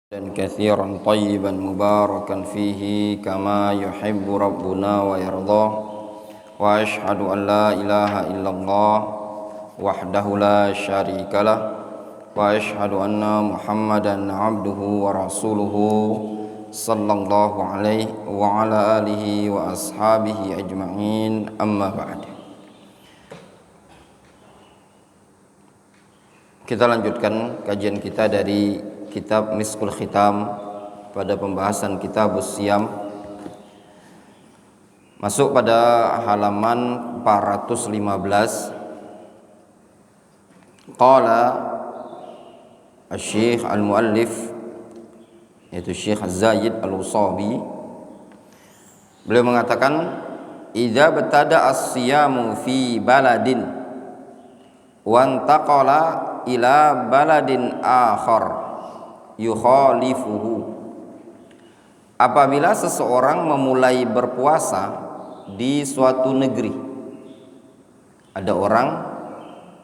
dan katsiran tayyiban mubarakan fihi kama yuhibbu rabbuna wa yarda wa ashhadu an la ilaha illallah wahdahu la syarikalah wa ashhadu anna muhammadan abduhu wa rasuluhu sallallahu alaihi wa ala alihi wa ashabihi ajma'in amma ba'd. Kita lanjutkan kajian kita dari kitab Miskul Khitam pada pembahasan Kitabus Siyam, masuk pada halaman 415. Qala Asy-Syaikh Al-Muallif, yaitu Syekh Az-Zaid Al-Usabi, beliau mengatakan idza batada as-siyamu fi baladin wa intaqala ila baladin akhar yukhalifuhu. Apabila seseorang memulai berpuasa di suatu negeri, ada orang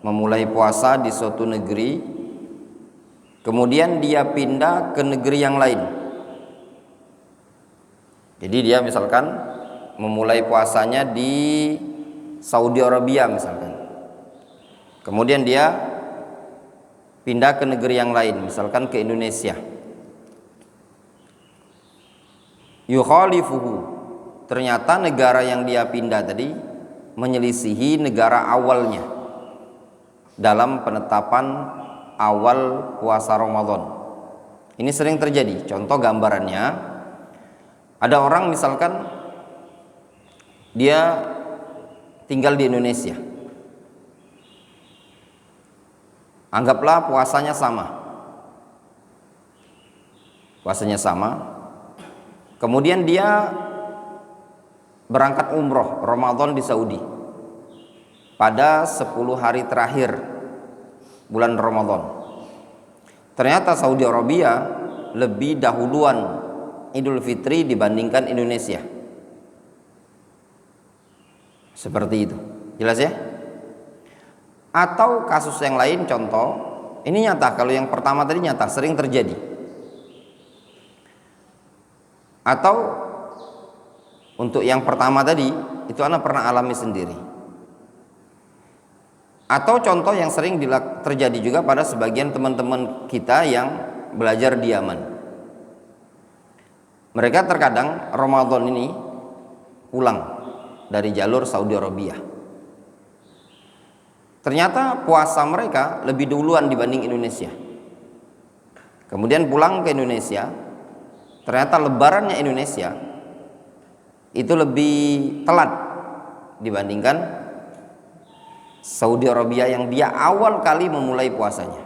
memulai puasa di suatu negeri, kemudian dia pindah ke negeri yang lain. Jadi dia misalkan memulai puasanya di Saudi Arabia misalkan, kemudian dia pindah ke negeri yang lain, misalkan ke Indonesia. Yukhalifuhu, ternyata negara yang dia pindah tadi menyelisihi negara awalnya dalam penetapan awal puasa Ramadan. Ini sering terjadi. Contoh gambarannya, ada orang misalkan dia tinggal di Indonesia, anggaplah puasanya sama, kemudian dia berangkat umroh Ramadan di Saudi pada 10 hari terakhir bulan Ramadan. Ternyata Saudi Arabia lebih dahuluan Idul Fitri dibandingkan Indonesia. Seperti itu, jelas ya? Atau kasus yang lain, contoh ini nyata, kalau yang pertama tadi nyata, sering terjadi. Atau untuk yang pertama tadi itu anak pernah alami sendiri. Atau contoh yang sering terjadi juga pada sebagian teman-teman kita yang belajar di Yaman. Mereka terkadang Ramadan ini pulang dari jalur Saudi Arabia. Ternyata puasa mereka lebih duluan dibanding Indonesia. Kemudian pulang ke Indonesia, ternyata lebarannya Indonesia itu lebih telat dibandingkan Saudi Arabia yang dia awal kali memulai puasanya.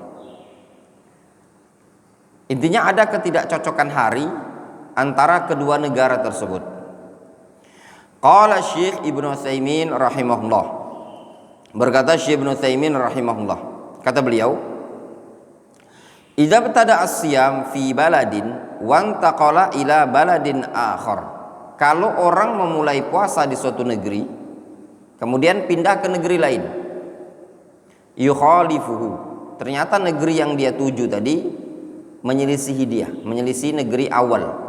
Intinya ada ketidakcocokan hari antara kedua negara tersebut. Qala Syekh Ibnu Utsaimin rahimahullah, berkata Syekh Ibnu Utsaimin rahimahullah, kata beliau, idza btada as-siyam fi baladin wa intaqala ila baladin akhar. Kalau orang memulai puasa di suatu negeri kemudian pindah ke negeri lain, yukhalifuhu, ternyata negeri yang dia tuju tadi menyelisihi negeri awal.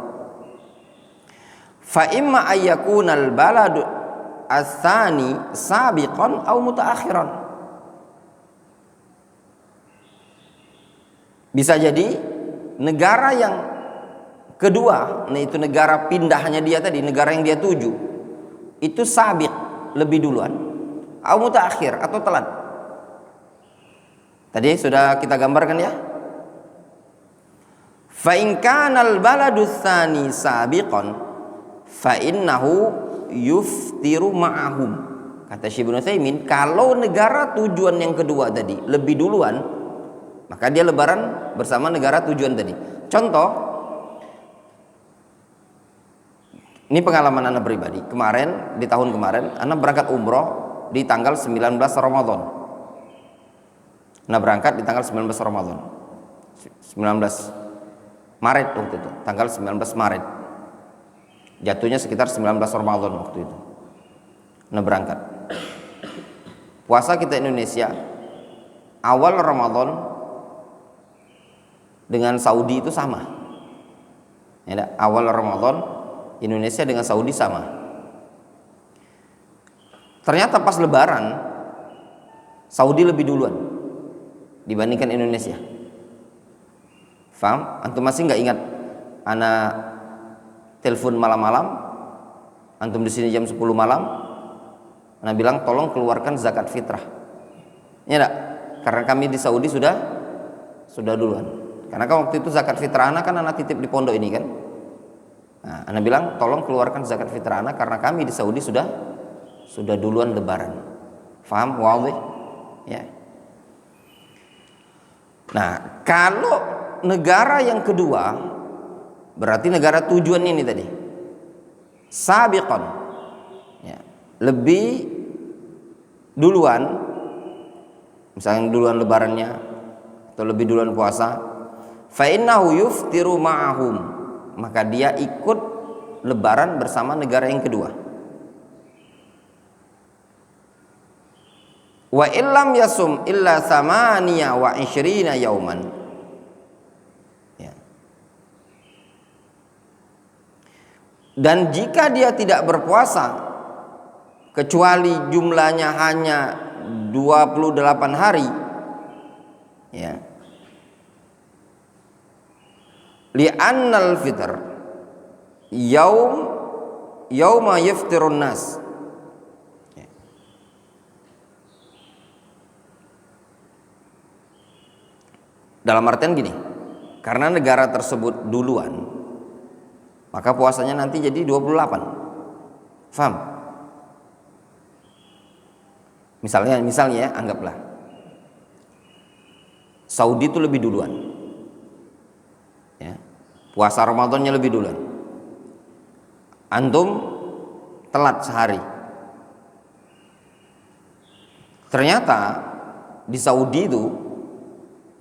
Fa imma ayyakunal baladu as-tsani sabiqan aw mutaakhiran. Bisa jadi negara yang kedua, itu negara pindahnya dia tadi, negara yang dia tuju itu sabiq, lebih duluan, aw mutaakhir, atau telat. Tadi sudah kita gambarkan ya. Fa in kana al-baladu tsani sabiqan fa innahu yuftiru ma'ahum. Kata Syekh Ibnu Utsaimin, kalau negara tujuan yang kedua tadi lebih duluan, maka dia lebaran bersama negara tujuan tadi. Contoh, ini pengalaman anak pribadi. Kemarin, di tahun kemarin, anak berangkat umroh di tanggal 19 Ramadan. Anak berangkat di tanggal 19 Ramadan, 19 Maret waktu itu, tanggal 19 Maret. Jatuhnya sekitar 19 Ramadan waktu itu. Nah, berangkat. Puasa kita Indonesia awal Ramadan dengan Saudi itu sama. Ya, awal Ramadan Indonesia dengan Saudi sama. Ternyata pas Lebaran Saudi lebih duluan dibandingkan Indonesia. Faham? Antum masih nggak ingat anak telepon malam-malam, antum di sini jam 10 malam, anak bilang tolong keluarkan zakat fitrah. Ya enggak? Karena kami di Saudi sudah duluan. Karena kan waktu itu zakat fitrah anak kan anak titip di pondok ini kan. Nah, anak bilang tolong keluarkan zakat fitrah anak karena kami di Saudi sudah duluan Lebaran. Faham? Wadih? Ya. Nah, kalau negara yang kedua, berarti negara tujuan ini tadi sabiqan, ya, lebih duluan, misalnya duluan Lebarannya atau lebih duluan puasa, fa innahu yuftiru ma'ahum, maka dia ikut Lebaran bersama negara yang kedua. Wa illam yasum illa thamaniya wa ishrina yauman. Ya. Dan jika dia tidak berpuasa kecuali jumlahnya hanya 28 hari, ya, li'annal fitr yauma yaftirun nas, dalam artian gini, karena negara tersebut duluan maka puasanya nanti jadi 28. Faham? Misalnya ya, anggaplah Saudi itu lebih duluan, ya, puasa Ramadannya lebih duluan, antum telat sehari. Ternyata di Saudi itu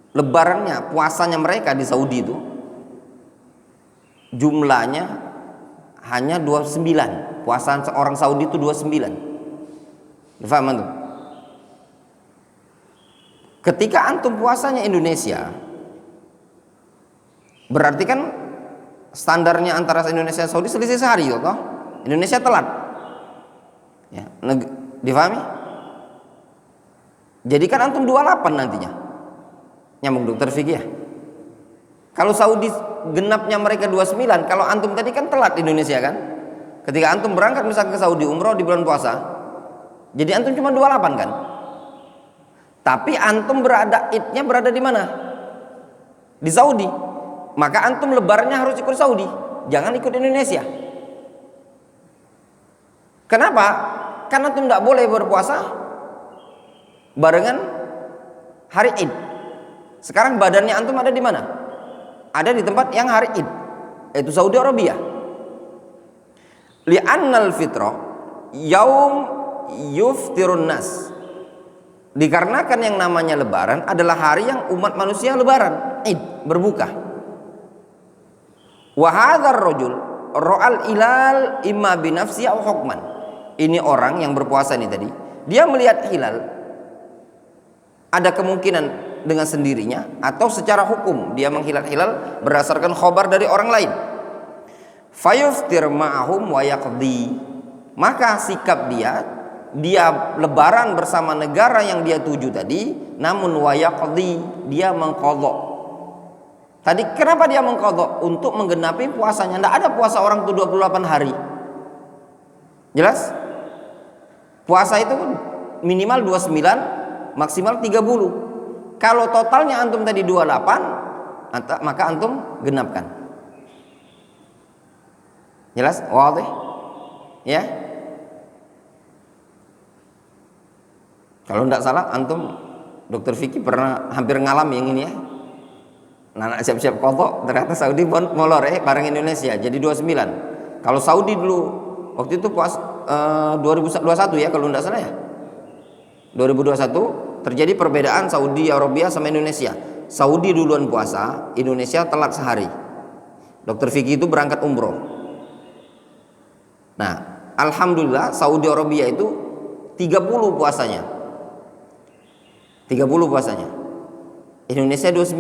Lebarannya, puasanya mereka di Saudi itu jumlahnya hanya 29. Puasa orang Saudi itu 29. Faham antum? Ketika antum puasanya Indonesia, berarti kan standarnya antara Indonesia dan Saudi selisih sehari toh? Indonesia telat. Ya, difahami? Jadi kan antum 28 nantinya. Nyambung dokter fikih ya. Kalau Saudi genapnya mereka 29, kalau antum tadi kan telat Indonesia kan. Ketika antum berangkat misalnya ke Saudi umroh di bulan puasa, jadi antum cuma 28 kan. Tapi antum idnya berada di mana? Di Saudi. Maka antum lebarannya harus ikut Saudi, jangan ikut Indonesia. Kenapa? Karena antum tidak boleh berpuasa barengan hari Id. Sekarang badannya antum ada di mana? Ada di tempat yang hari Id, yaitu Saudi Arabia. Li'annal fitrah yaum yuftirun nas. Dikarenakan yang namanya Lebaran adalah hari yang umat manusia Lebaran, Id, berbuka. Wa hadzal rajul ra'al hilal imma binafsi aw hukman. Ini orang yang berpuasa ini tadi, dia melihat hilal, ada kemungkinan dengan sendirinya atau secara hukum dia menghilat hilal berdasarkan khobar dari orang lain. Fayuftir ma'ahum wa yaqdi, maka sikap dia lebaran bersama negara yang dia tuju tadi, namun wa yaqdi, dia mengqadha. Tadi kenapa dia mengqadha? Untuk menggenapi puasanya. Tidak ada puasa orang itu 28 hari. Jelas? Puasa itu minimal 29, maksimal 30. Kalau totalnya antum tadi 28, maka antum genapkan. Jelas? Wadih? Ya? Kalau tidak salah antum dokter Vicky pernah hampir ngalami yang ini ya. Anak siap-siap qadha, ternyata Saudi molor bareng Indonesia jadi 29. Kalau Saudi dulu waktu itu puas 2021 ya kalau tidak salah ya. 2021 terjadi perbedaan Saudi Arabia sama Indonesia. Saudi duluan puasa, Indonesia telat sehari. Dokter Vicky itu berangkat umroh. Nah, alhamdulillah Saudi Arabia itu 30 puasanya. 30 puasanya. Indonesia 29.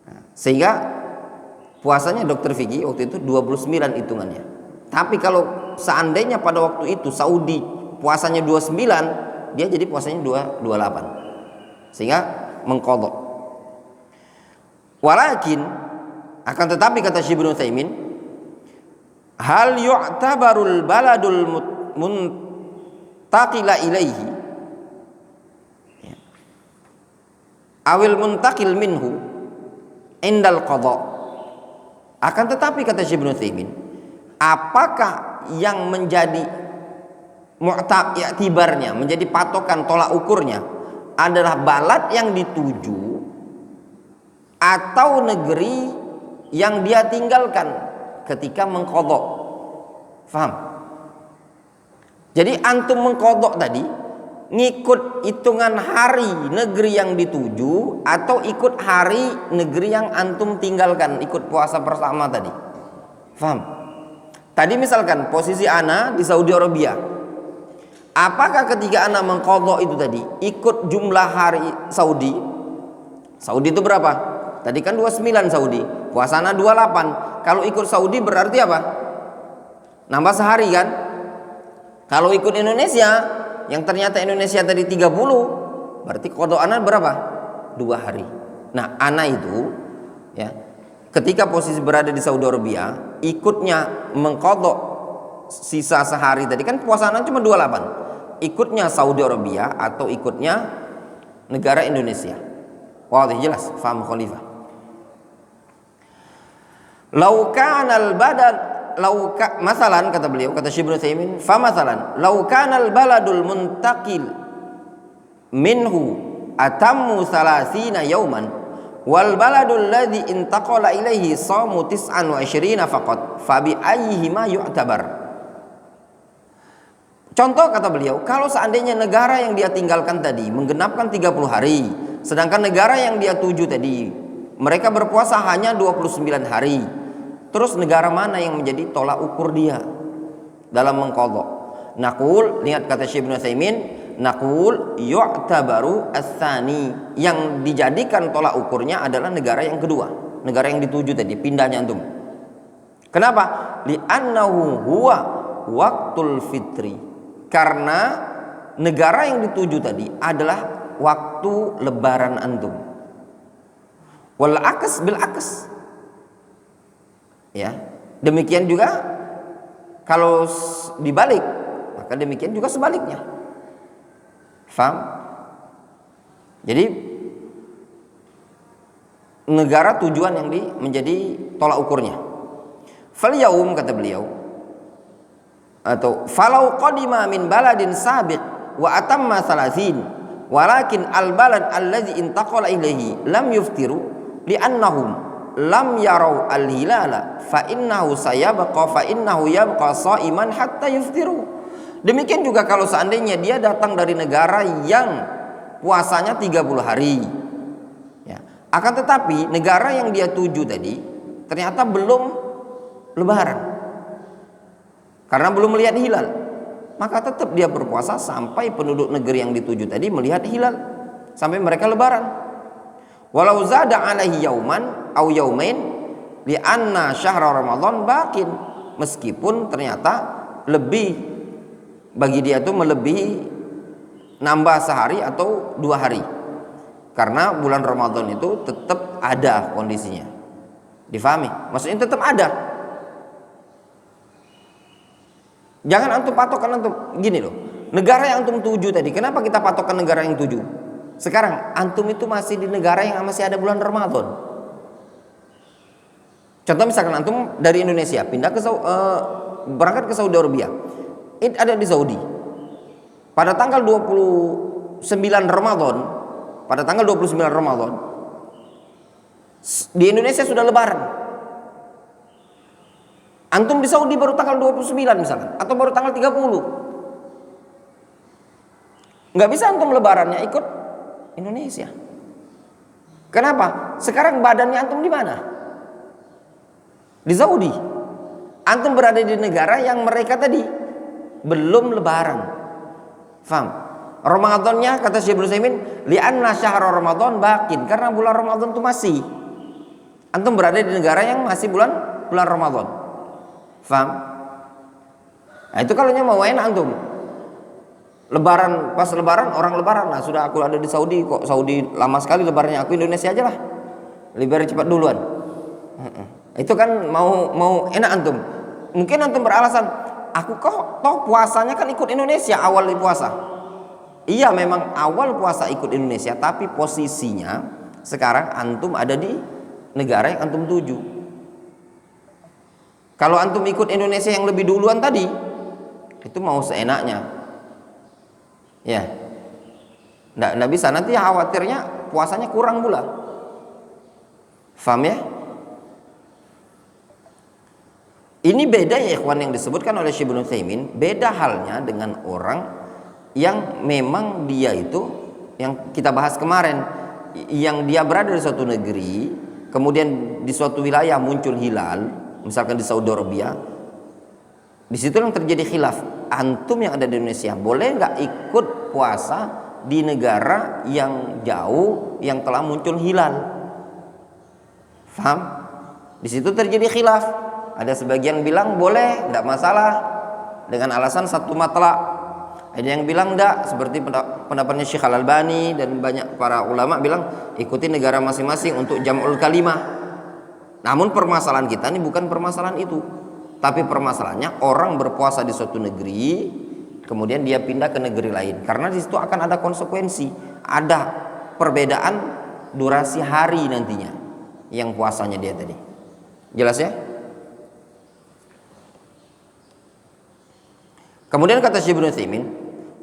Nah, sehingga puasanya dokter Vicky waktu itu 29 hitungannya. Tapi kalau seandainya pada waktu itu Saudi puasanya 29, dia jadi puasanya 28. Sehingga mengqadha. Walakin akan tetapi kata Syekh Ibnu Utsaimin, hal yu'tabarul baladul muntaqila ilaihi awil muntakil minhu indal qadha. Akan tetapi kata Syekh Ibnu Utsaimin, apakah yang menjadi i'tibarnya, menjadi patokan tolak ukurnya adalah balad yang dituju atau negeri yang dia tinggalkan ketika mengqadha? Faham? Jadi antum mengqadha tadi ngikut hitungan hari negeri yang dituju atau ikut hari negeri yang antum tinggalkan, ikut puasa bersama tadi. Faham? Tadi misalkan posisi ana di Saudi Arabia, apakah ketika ana mengqadha itu tadi ikut jumlah hari Saudi? Saudi itu berapa? Tadi kan 29 Saudi, puasa ana 28. Kalau ikut Saudi berarti apa? Nambah sehari kan? Kalau ikut Indonesia, yang ternyata Indonesia tadi 30, berarti qadha ana berapa? 2 hari. Nah, ana itu ya, ketika posisi berada di Saudi Arabia, ikutnya mengqadha sisa sehari tadi kan puasa ana cuma 28. Ikutnya Saudi Arabia atau ikutnya negara Indonesia. Wah, jelas, faham khalifah. Lau kana al-badal masalan, kata beliau, kata Syekh Ibnu Utsaimin, fa masalan law kana al-baladul muntaqil minhu atammu 30 yawman wal baladul ladzi intaqala ilaihi shamu 29 faqat fa bi ayyihima yu'tabar. Contoh kata beliau, kalau seandainya negara yang dia tinggalkan tadi menggenapkan 30 hari, sedangkan negara yang dia tuju tadi mereka berpuasa hanya 29 hari. Terus negara mana yang menjadi tolak ukur dia dalam mengqadha? Naqul, lihat kata Syekh Ibnu Utsaimin, naqul yu'tabaru ats-tsani, yang dijadikan tolak ukurnya adalah negara yang kedua, negara yang dituju tadi, pindahnya antum. Kenapa? Li'annahu huwa waqtul fitri, karena negara yang dituju tadi adalah waktu lebaran antum. Wal aks bil aks, ya, demikian juga kalau dibalik, maka demikian juga sebaliknya. Faham? Jadi negara tujuan yang menjadi tolak ukurnya. Fal yaum, kata beliau, atau falau qadima min baladin sabiq wa atamma 30 walakin al balad allazi intaqala ilaihi lam yuftiru li'annahum lam yarau al-hilala fa innahu sayabqa fa innahu yabqa shaiman hatta yuftiru. Demikian juga kalau seandainya dia datang dari negara yang puasanya 30 hari ya, akan tetapi negara yang dia tuju tadi ternyata belum lebaran karena belum melihat hilal, maka tetap dia berpuasa sampai penduduk negeri yang dituju tadi melihat hilal, sampai mereka lebaran. Walau zada alaihi yauman au yaumain li anna syahra Ramadan baqin, meskipun ternyata lebih bagi dia itu melebihi nambah sehari atau 2 hari, karena bulan Ramadan itu tetap ada kondisinya. Difahami? Maksudnya tetap ada. Jangan antum patokan antum gini loh, negara yang antum tuju tadi, kenapa kita patokan negara yang tuju? Sekarang antum itu masih di negara yang masih ada bulan Ramadan. Contoh misalkan antum dari Indonesia pindah ke berangkat ke Saudi Arabia, Id ada di Saudi pada tanggal 29 Ramadan, pada tanggal 29 Ramadan di Indonesia sudah lebaran. Antum di Saudi baru tanggal 29 misalkan, atau baru tanggal 30. Nggak bisa antum lebarannya ikut Indonesia. Kenapa? Sekarang badannya antum di mana? Di Saudi. Antum berada di negara yang mereka tadi belum lebaran. Faham? Ramadannya kata Syekh Ibnu Utsaimin, li'anna syahra Ramadan baqin, karena bulan Ramadan itu masih. Antum berada di negara yang masih bulan Ramadan. Faham? Nah, itu kalau mau enak antum. Lebaran, pas lebaran, orang lebaran. Nah, sudah aku ada di Saudi kok. Saudi lama sekali lebarannya, aku Indonesia aja lah. Lebaran cepat duluan. Itu kan mau enak antum. Mungkin antum beralasan, aku kok toh puasanya kan ikut Indonesia awal puasa. Iya, memang awal puasa ikut Indonesia, tapi posisinya sekarang antum ada di negara yang antum tuju. Kalau antum ikut Indonesia yang lebih duluan tadi, itu mau seenaknya. Ya, nggak bisa, nanti khawatirnya puasanya kurang pula. Faham ya? Ini beda ya ikhwan yang disebutkan oleh Syekh Ibnu Utsaimin, beda halnya dengan orang yang memang dia itu yang kita bahas kemarin, yang dia berada di suatu negeri, kemudian di suatu wilayah muncul hilal, misalkan di Saudi Arabia. Di situ yang terjadi khilaf. Antum yang ada di Indonesia boleh nggak ikut puasa di negara yang jauh yang telah muncul hilal? Faham? Di situ terjadi khilaf. Ada sebagian bilang boleh, tidak masalah, dengan alasan satu matlak. Ada yang bilang tidak, seperti pendapatnya Syekh Al-Albani dan banyak para ulama bilang ikuti negara masing-masing untuk jam'ul kalimah. Namun permasalahan kita ini bukan permasalahan itu. Tapi permasalahannya orang berpuasa di suatu negeri, kemudian dia pindah ke negeri lain, karena di situ akan ada konsekuensi, ada perbedaan durasi hari nantinya yang puasanya dia tadi. Jelas ya? Kemudian kata Syekh Ibnu Utsaimin,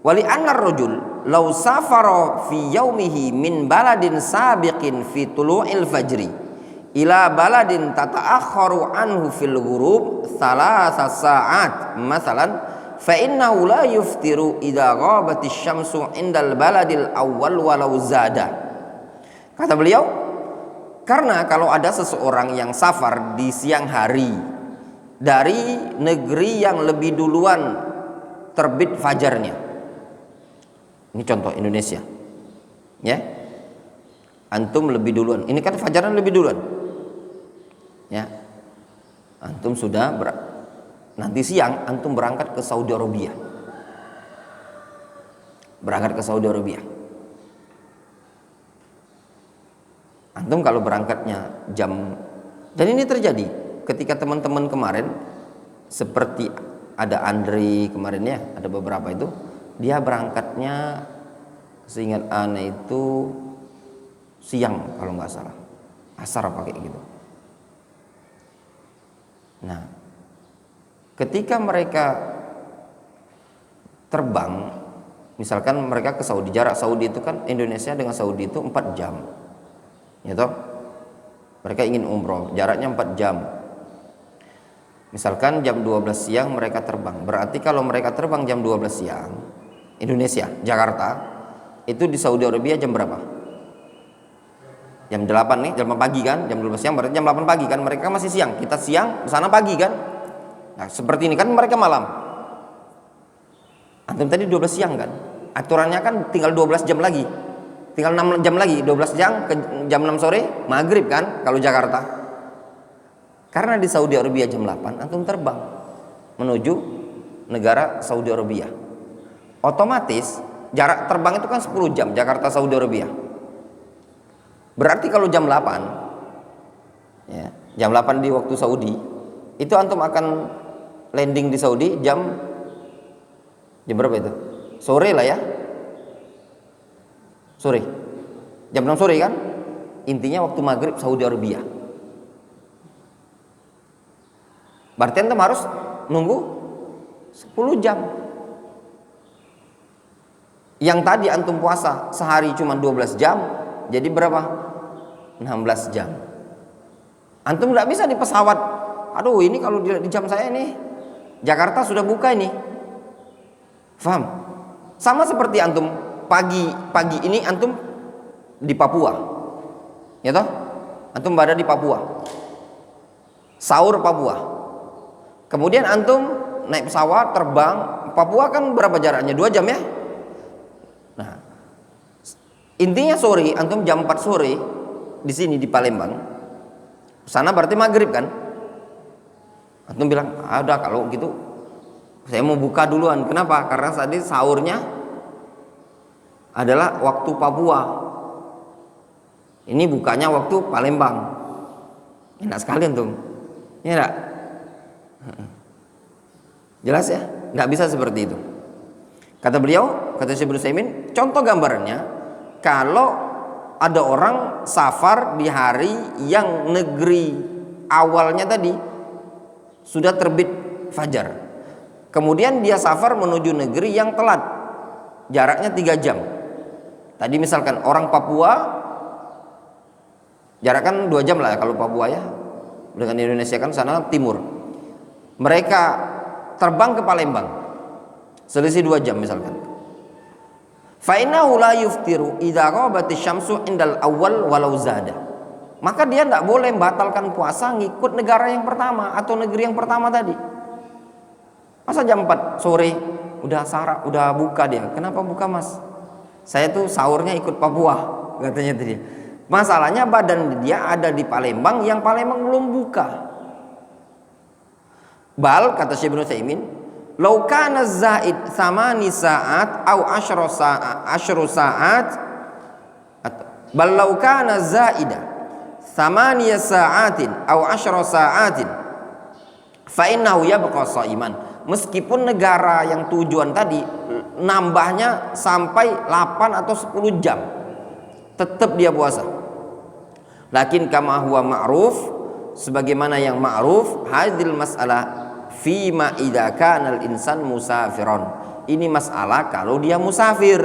wali annar rajul law safara fi yaumihi min baladin sabiqin fi tulu'il fajri ila baladin tata'akhkharu anhu fil ghurub thalatha sa'at masalan fa innahu la yuftiru idza ghabatis syamsu indal baladil awwal walau zada. Kata beliau, karena kalau ada seseorang yang safar di siang hari dari negeri yang lebih duluan terbit fajarnya, ini contoh Indonesia ya, antum lebih duluan, ini kan fajarnya lebih duluan ya, antum sudah nanti siang antum berangkat ke Saudi Arabia, antum kalau berangkatnya jam, dan ini terjadi ketika teman-teman kemarin seperti ada Andri kemarin ya, ada beberapa itu dia berangkatnya seingat aneh itu siang kalau nggak salah, asar apa kayak gitu. Nah, ketika mereka terbang, misalkan mereka ke Saudi, jarak Saudi itu kan Indonesia dengan Saudi itu 4 jam ya toh, mereka ingin umroh, jaraknya 4 jam. Misalkan jam 12 siang mereka terbang, berarti kalau mereka terbang jam 12 siang Indonesia, Jakarta, itu di Saudi Arabia jam berapa? Jam 8 nih, jam 8 pagi kan, jam 12 siang berarti jam 8 pagi kan, mereka masih siang, kita siang, sana pagi kan. Nah, seperti ini kan mereka malam. Antum tadi 12 siang kan, aturannya kan tinggal 12 jam lagi, tinggal 6 jam lagi, 12 jam ke jam 6 sore maghrib kan kalau Jakarta. Karena di Saudi Arabia jam 8 antum terbang menuju negara Saudi Arabia, otomatis jarak terbang itu kan 10 jam Jakarta Saudi Arabia. Berarti kalau jam 8 ya, jam 8 di waktu Saudi itu antum akan landing di Saudi jam berapa itu? Sore lah ya, sore, jam 6 sore kan, intinya waktu maghrib Saudi Arabia. Berarti antum harus nunggu 10 jam. Yang tadi antum puasa sehari cuma 12 jam, jadi berapa? 16 jam. Antum nggak bisa di pesawat, aduh ini kalau di jam saya ini Jakarta sudah buka ini. Faham? Sama seperti antum pagi ini antum di Papua, ya toh? Antum berada di Papua, sahur Papua. Kemudian antum naik pesawat terbang, Papua kan berapa jaraknya? 2 jam ya. Nah, intinya sore, antum jam 4 sore di sini di Palembang, Sana berarti maghrib kan? Antum bilang, udah kalau gitu saya mau buka duluan. Kenapa? Karena tadi sahurnya adalah waktu Papua. Ini bukanya waktu Palembang. Enak sekali antum. Ya enggak? Jelas ya? Enggak bisa seperti itu. Kata beliau, kata Syekh Ibnu Utsaimin, contoh gambarannya kalau ada orang safar di hari yang negeri awalnya tadi sudah terbit fajar. Kemudian dia safar menuju negeri yang telat, jaraknya 3 jam. Tadi misalkan orang Papua, jarak kan 2 jam lah ya kalau Papua ya, dengan Indonesia kan sana timur. Mereka terbang ke Palembang, selisih 2 jam misalkan. Fa innahu la yuftiru idza ghabatis syamsu indal awwal walau zada. Maka dia tidak boleh membatalkan puasa ngikut negara yang pertama atau negeri yang pertama tadi. Masa jam 4 sore udah buka dia. Kenapa buka, Mas? Saya tuh sahurnya ikut Papua, katanya tadi. Masalahnya badan dia ada di Palembang, yang Palembang belum buka. Bal, kata Syekh Ibnu Utsaimin, "Lau kana zaid 8 saat au 10 saat bal lau kana zaida 8 sa'atin au 10 sa'atin fa innahu yabqa sha'iman." Meskipun negara yang tujuan tadi nambahnya sampai 8 atau 10 jam, tetap dia puasa. Lakin kama huwa ma'ruf, sebagaimana yang ma'ruf, hadil mas'alah fima idza kana al-insan musafiron. Ini masalah kalau dia musafir.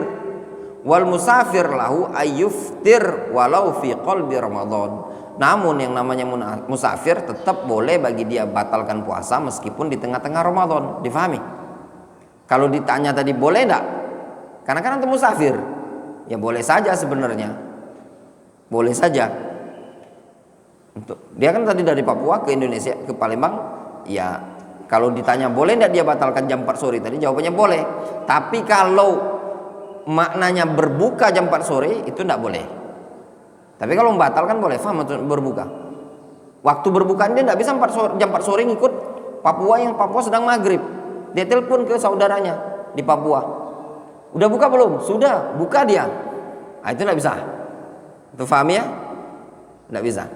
Wal musafir lahu ayyuftir walau fi qalbi Ramadan. Namun yang namanya musafir tetap boleh bagi dia batalkan puasa meskipun di tengah-tengah Ramadan. Difahami? Kalau ditanya tadi boleh enggak? Karena kan antum musafir. Ya boleh saja sebenarnya. Boleh saja. Dia kan tadi dari Papua ke Indonesia, ke Palembang. Ya kalau ditanya boleh enggak dia batalkan jam 4 sore tadi, jawabannya boleh. Tapi kalau maknanya berbuka jam 4 sore itu enggak boleh. Tapi kalau membatalkan boleh, faham berbuka. Waktu berbukaan dia tidak bisa jam 4 sore ngikut Papua, yang Papua sedang maghrib. Dia telepon ke saudaranya di Papua. Udah buka belum? Sudah, buka dia. Nah, itu tidak bisa. Itu faham ya? Tidak bisa.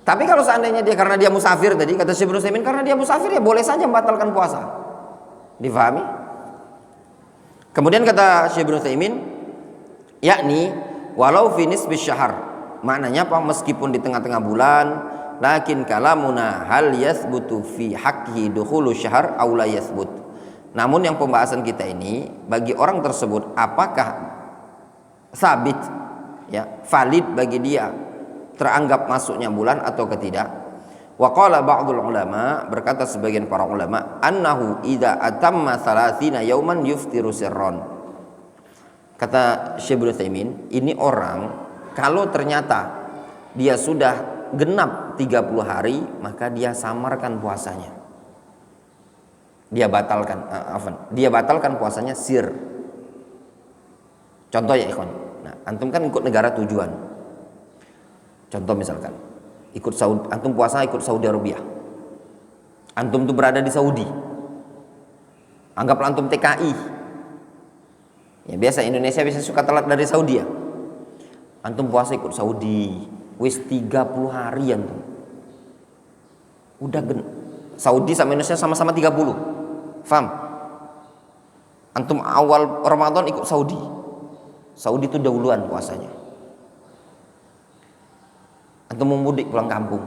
Tapi kalau seandainya dia karena dia musafir tadi, kata Syekh Ibnu Utsaimin, karena dia musafir ya boleh saja membatalkan puasa. Difahami? Kemudian kata Syekh Ibnu Utsaimin, yakni walau fi nisbi syahr, maknanya apa? Meskipun di tengah-tengah bulan, lakin kalamuna hal yathbutu fi haqqihi dukhulu syahr aw la yathbut. Namun yang pembahasan kita ini bagi orang tersebut apakah sabit, ya, valid bagi dia teranggap masuknya bulan atau tidak. Wa qala ba'dul ulama, berkata sebagian para ulama, annahu idza atamma 30 yauman yuftiru sirran. Kata Syekh Ibnu Utsaimin, ini orang kalau ternyata dia sudah genap 30 hari, maka dia samarkan puasanya. Dia batalkan puasanya sir. Contoh ya ikhwan. Nah, antum kan ikut negara tujuan. Contoh misalkan, ikut Saudi, antum puasa ikut Saudi Arabia. Antum tuh berada di Saudi. Anggaplah antum TKI. Ya biasa Indonesia bisa suka telat dari Saudi ya. Antum puasa ikut Saudi, wis 30 hari antum. Udah Saudi sama Indonesia sama-sama 30. Faham? Antum awal Ramadan ikut Saudi. Saudi itu dahuluan puasanya. Antum mau mudik pulang kampung.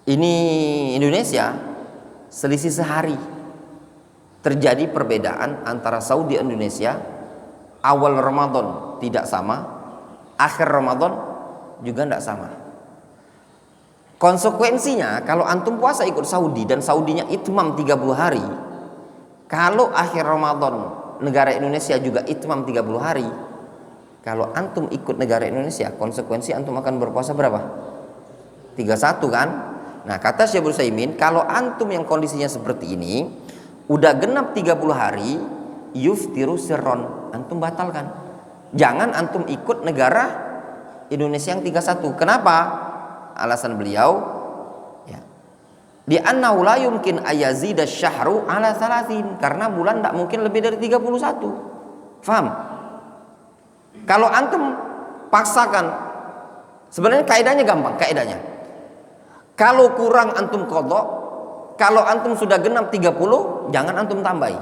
Ini Indonesia selisih sehari. Terjadi perbedaan antara Saudi dan Indonesia. Awal Ramadan tidak sama, akhir Ramadan juga tidak sama. Konsekuensinya kalau antum puasa ikut Saudi dan Saudinya itmam 30 hari, kalau akhir Ramadan negara Indonesia juga itmam 30 hari, kalau antum ikut negara Indonesia, konsekuensi antum akan berpuasa berapa? 31 kan? Nah, kata Syekh Ibnu Utsaimin, kalau antum yang kondisinya seperti ini udah genap 30 hari, yuftiru sirron, antum batalkan. Jangan antum ikut negara Indonesia yang 31. Kenapa? Alasan beliau, ya, di annahu la yumkin ayazida syahru ala salasin, karena bulan tidak mungkin lebih dari 31. Faham? Kalau antum paksakan, sebenarnya kaidahnya gampang, kaidahnya. Kalau kurang antum qadha, kalau antum sudah genap 30, jangan antum tambahi.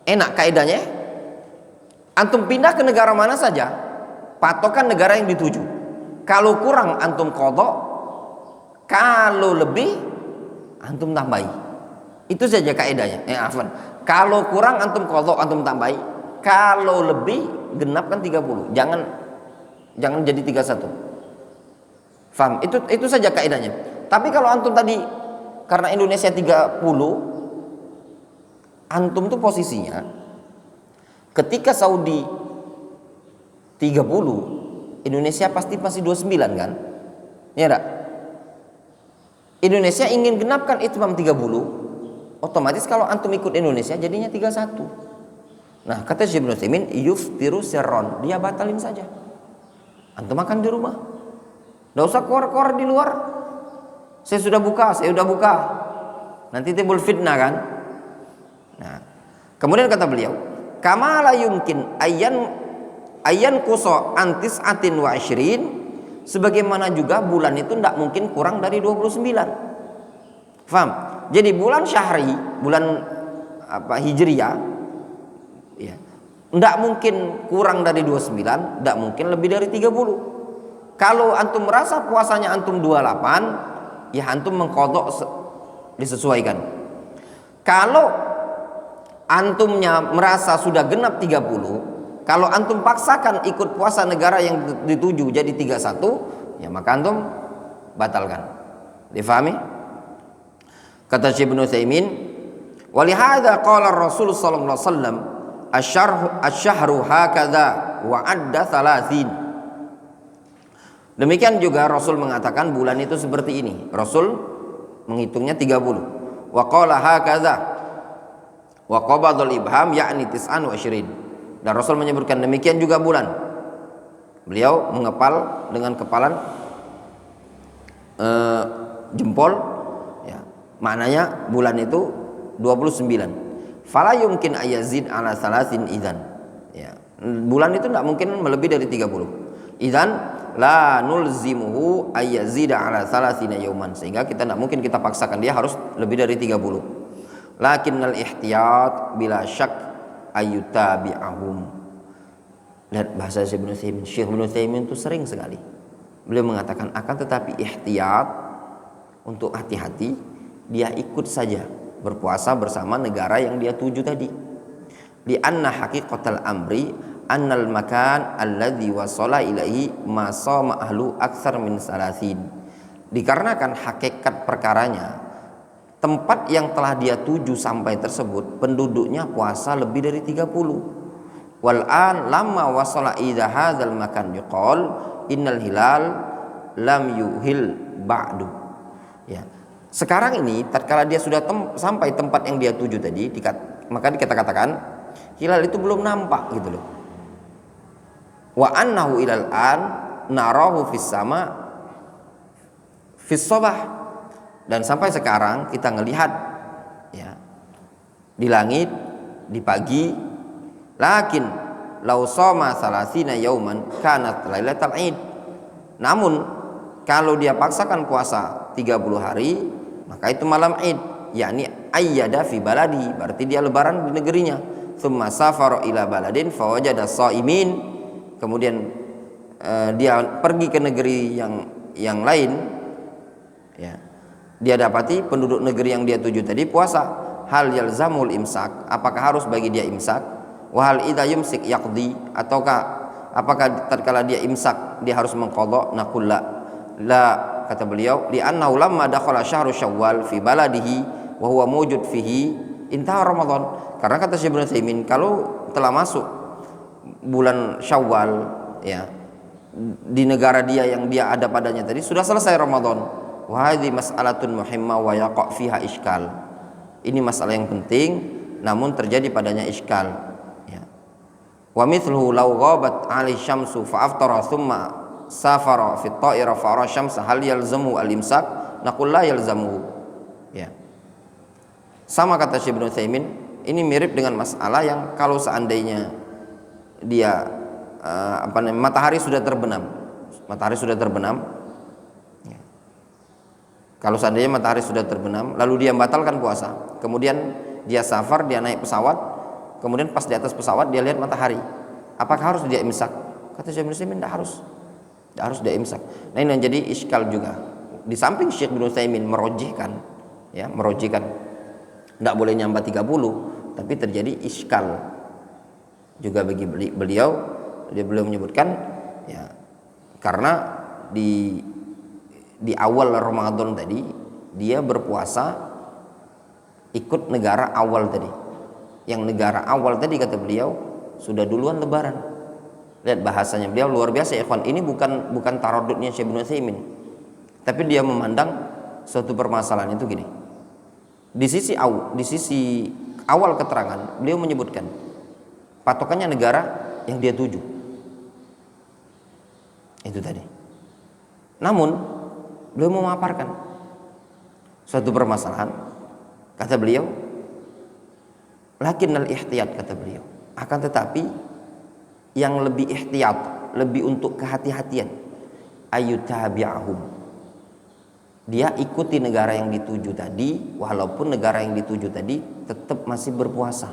Enak kaidahnya. Antum pindah ke negara mana saja, patokan negara yang dituju. Kalau kurang antum qadha, kalau lebih antum tambahi. Itu saja kaidahnya. Afwan. Kalau kurang antum qadha, antum tambahi. Kalau lebih genapkan 30. Jangan jadi 31. Faham? Itu saja kaidahnya. Tapi kalau antum tadi karena Indonesia 30, antum tuh posisinya ketika Saudi 30, Indonesia pasti masih 29 kan? Ya enggak? Indonesia ingin genapkan itmam 30, otomatis kalau antum ikut Indonesia jadinya 31. Nah, kata Syekh Ibnu Utsaimin, yuftiru sirron, dia batalin saja. Antum makan di rumah. Enggak usah keluar-keluar di luar. Saya sudah buka. Nanti timbul fitnah kan? Nah, kemudian kata beliau, kama la yumkin ayyan qusa antis atin wa ishrin, sebagaimana juga bulan itu tidak mungkin kurang dari 29. Faham? Jadi bulan syahri, bulan hijriyah, ya, tidak mungkin kurang dari 29, tidak mungkin lebih dari 30. Kalau antum merasa puasanya antum 28, ya antum mengqadha disesuaikan. Kalau antumnya merasa sudah genap 30, kalau antum paksakan ikut puasa negara yang dituju jadi 31, ya maka antum batalkan. Difahami? Kata Syekh Ibnu Utsaimin, walihada qala Rasul sallallahu alaihi wasallam asyhru hakadha wa adda 30. Demikian juga Rasul mengatakan bulan itu seperti ini. Rasul menghitungnya 30. Wa qala hakadha wa qabadul ibham yakni 29. Dan Rasul menyebutkan demikian juga bulan. Beliau mengepal dengan kepalan jempol, ya. Maknanya bulan itu 29. Fala yumkin ayazid ala salasin idzan. Ya. Bulan itu tidak mungkin melebihi dari 30. Idzan la nulzimuhu ayyazida ala salasina yauman, sehingga kita tidak mungkin kita paksakan dia harus lebih dari 30. Lakinnal ihtiyat bila syak ayyutabi'ahum. Lihat bahasa Syekh Ibnu Utsaimin itu sering sekali beliau mengatakan, akan tetapi ihtiyat, untuk hati-hati, dia ikut saja berpuasa bersama negara yang dia tuju tadi. Li anna haqiqatal amri annal makan alladzi wasala ilaihi ma sama ahlu aktsar min salasin. Dikarenakan hakikat perkaranya, tempat yang telah dia tuju sampai tersebut penduduknya puasa lebih dari 30. Wal an lamma wasala ila hadzal makan yuqal innal hilal lam yuhil ba'du. Ya. Sekarang ini tatkala dia sudah sampai tempat yang dia tuju tadi, maka dikatakan hilal itu belum nampak gitu loh. Wa annahu ilal an narahu fis sama fis sabah, dan sampai sekarang kita ngelihat, ya, di langit di pagi. Lakin law shoma salasina yauman kanat lailatul id. Namun kalau dia paksakan puasa 30 hari, maka itu malam id, yakni ayyada fi baladi, berarti dia lebaran di negerinya. Tsumma safara ila baladin fawajada shaimin, kemudian dia pergi ke negeri yang lain, ya, dia dapati penduduk negeri yang dia tuju tadi puasa. Hal yalzamul imsak, apakah harus bagi dia imsak? Wa hal idza yumsik yaqdi, ataukah apakah tatkala dia imsak dia harus mengqadha? Naqul la, kata beliau, li annahu lamma dakhala syahru syawal fi baladihi wa huwa mawjud fihi intaha ramadan. Karena kata Syekh Ibnu Utsaimin, kalau telah masuk bulan Syawal, ya, di negara dia yang dia ada padanya tadi, sudah selesai Ramadan. Wa hadhi mas'alatun muhimmah wa yaqa' fiha iskal. Ini masalah yang penting namun terjadi padanya iskal, ya. Wa mithluhu law ghabat 'alaihi syamsu fa aftara thumma safara fi ta'ira fa ara syamsa hal yalzamu al-imsak? Naqul la yalzamu. Ya. Sama kata Syekh Ibnu Utsaimin, ini mirip dengan masalah yang kalau seandainya dia matahari sudah terbenam. Matahari sudah terbenam. Ya. Kalau seandainya matahari sudah terbenam, lalu dia membatalkan puasa. Kemudian dia safar, dia naik pesawat, kemudian pas di atas pesawat dia lihat matahari. Apakah harus dia imsak? Kata Syekh Ibnu Utsaimin, tidak harus. Tidak harus dia imsak. Nah, ini yang jadi iskal juga. Di samping Syekh Ibnu Utsaimin merojihkan, tidak boleh nyambat 30, tapi terjadi iskal juga bagi beliau. Dia menyebutkan ya, karena di awal Ramadan tadi dia berpuasa ikut negara awal tadi. Yang negara awal tadi kata beliau sudah duluan lebaran. Lihat bahasanya beliau luar biasa ya ikhwan. Ini bukan taradudnya Syekh Ibnu Utsaimin, tapi dia memandang suatu permasalahan itu gini. Di sisi awal keterangan beliau menyebutkan patokannya negara yang dia tuju. Itu tadi. Namun beliau memaparkan suatu permasalahan. Kata beliau, lakinnal ihtiyat, kata beliau. Akan tetapi yang lebih ihtiyat, lebih untuk kehati-hatian, ayutabi'ahum. Dia ikuti negara yang dituju tadi, walaupun negara yang dituju tadi tetap masih berpuasa.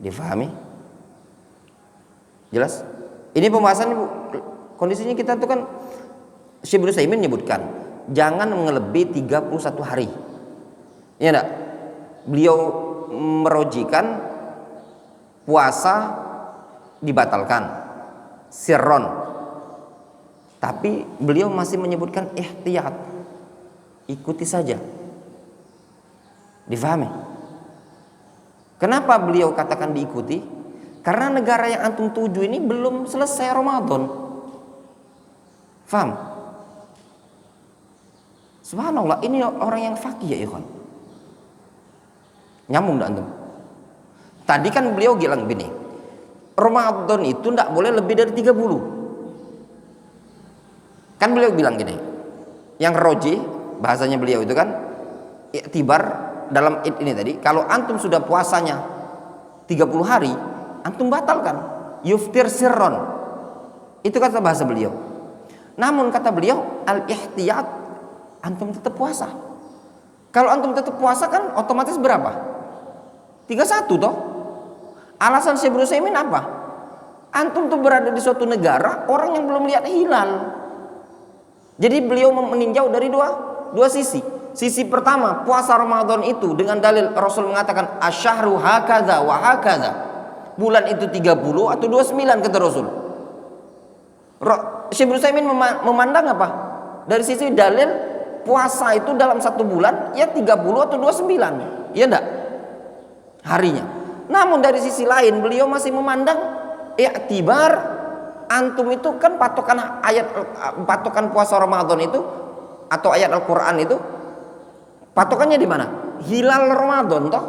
Difahami? Jelas? Ini pembahasan kondisinya kita tuh kan Syekh Ibnu Utsaimin menyebutkan jangan melebihi 31 hari. Ya enggak? Beliau merojikan puasa dibatalkan sirron, tapi beliau masih menyebutkan ihtiyat, ikuti saja. Difahami? Kenapa beliau katakan diikuti? Karena negara yang antum tuju ini belum selesai Ramadan. Faham? Subhanallah, ini orang yang faqih ya ikhwan. Nyambung enggak antum? Tadi kan beliau bilang gini, Ramadan itu enggak boleh lebih dari 30. Kan beliau bilang gini, yang roji bahasanya beliau itu kan iktibar dalam id ini tadi, kalau antum sudah puasanya 30 hari, antum batalkan, yuftir sirron. Itu kata bahasa beliau. Namun kata beliau al-ihtiyat, antum tetap puasa. Kalau antum tetap puasa kan otomatis berapa? 31 toh. Alasan Syekh Ibnu Utsaimin apa? Antum tuh berada di suatu negara, orang yang belum lihat hilal. Jadi beliau meninjau dari dua sisi. Sisi pertama, puasa Ramadan itu dengan dalil Rasul mengatakan asyahru hakadza wa hakadza. Bulan itu 30 atau 29 kata Rasul. Syekh Ibnu Utsaimin memandang apa? Dari sisi dalil puasa itu dalam satu bulan ya 30 atau 29. Iya enggak? Harinya. Namun dari sisi lain beliau masih memandang i'tibar antum itu kan patokan puasa Ramadan itu atau ayat Al-Qur'an itu patokannya di mana? Hilal Ramadan toh.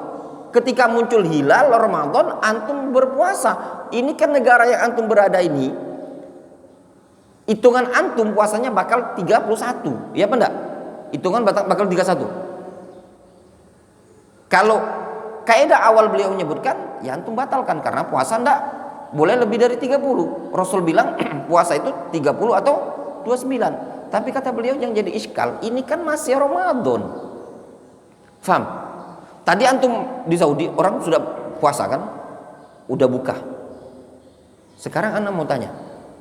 Ketika muncul hilal Ramadan antum berpuasa. Ini kan negara yang antum berada ini, hitungan antum puasanya bakal 31. Iya apa enggak? Hitungan bakal 31. Kalau kaidah awal beliau menyebutkan, ya antum batalkan karena puasa enggak boleh lebih dari 30. Rasul bilang puasa itu 30 atau 29. Tapi kata beliau yang jadi iskal, ini kan masih Ramadan. Faham? Tadi antum di Saudi orang sudah puasa kan? Udah buka. Sekarang anak mau tanya,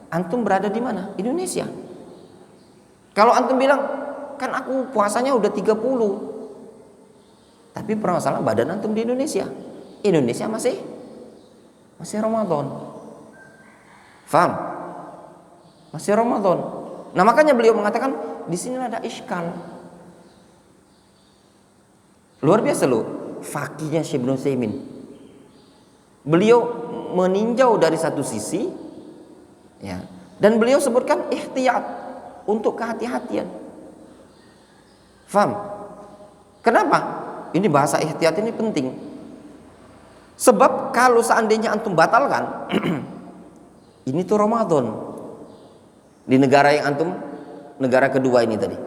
antum berada di mana? Indonesia. Kalau antum bilang, kan aku puasanya udah 30. Tapi permasalahan badan antum di Indonesia. Indonesia masih Ramadan. Faham? Masih Ramadan. Nah makanya beliau mengatakan di sini ada iskal. Luar biasa loh fakihnya Syekh Ibnu Utsaimin. Beliau meninjau dari satu sisi ya, dan beliau sebutkan ihtiyat untuk kehati-hatian. Faham? Kenapa? Ini bahasa ihtiyat ini penting. Sebab kalau seandainya antum batalkan ini tuh Ramadan. di negara yang antum, negara kedua ini tadi.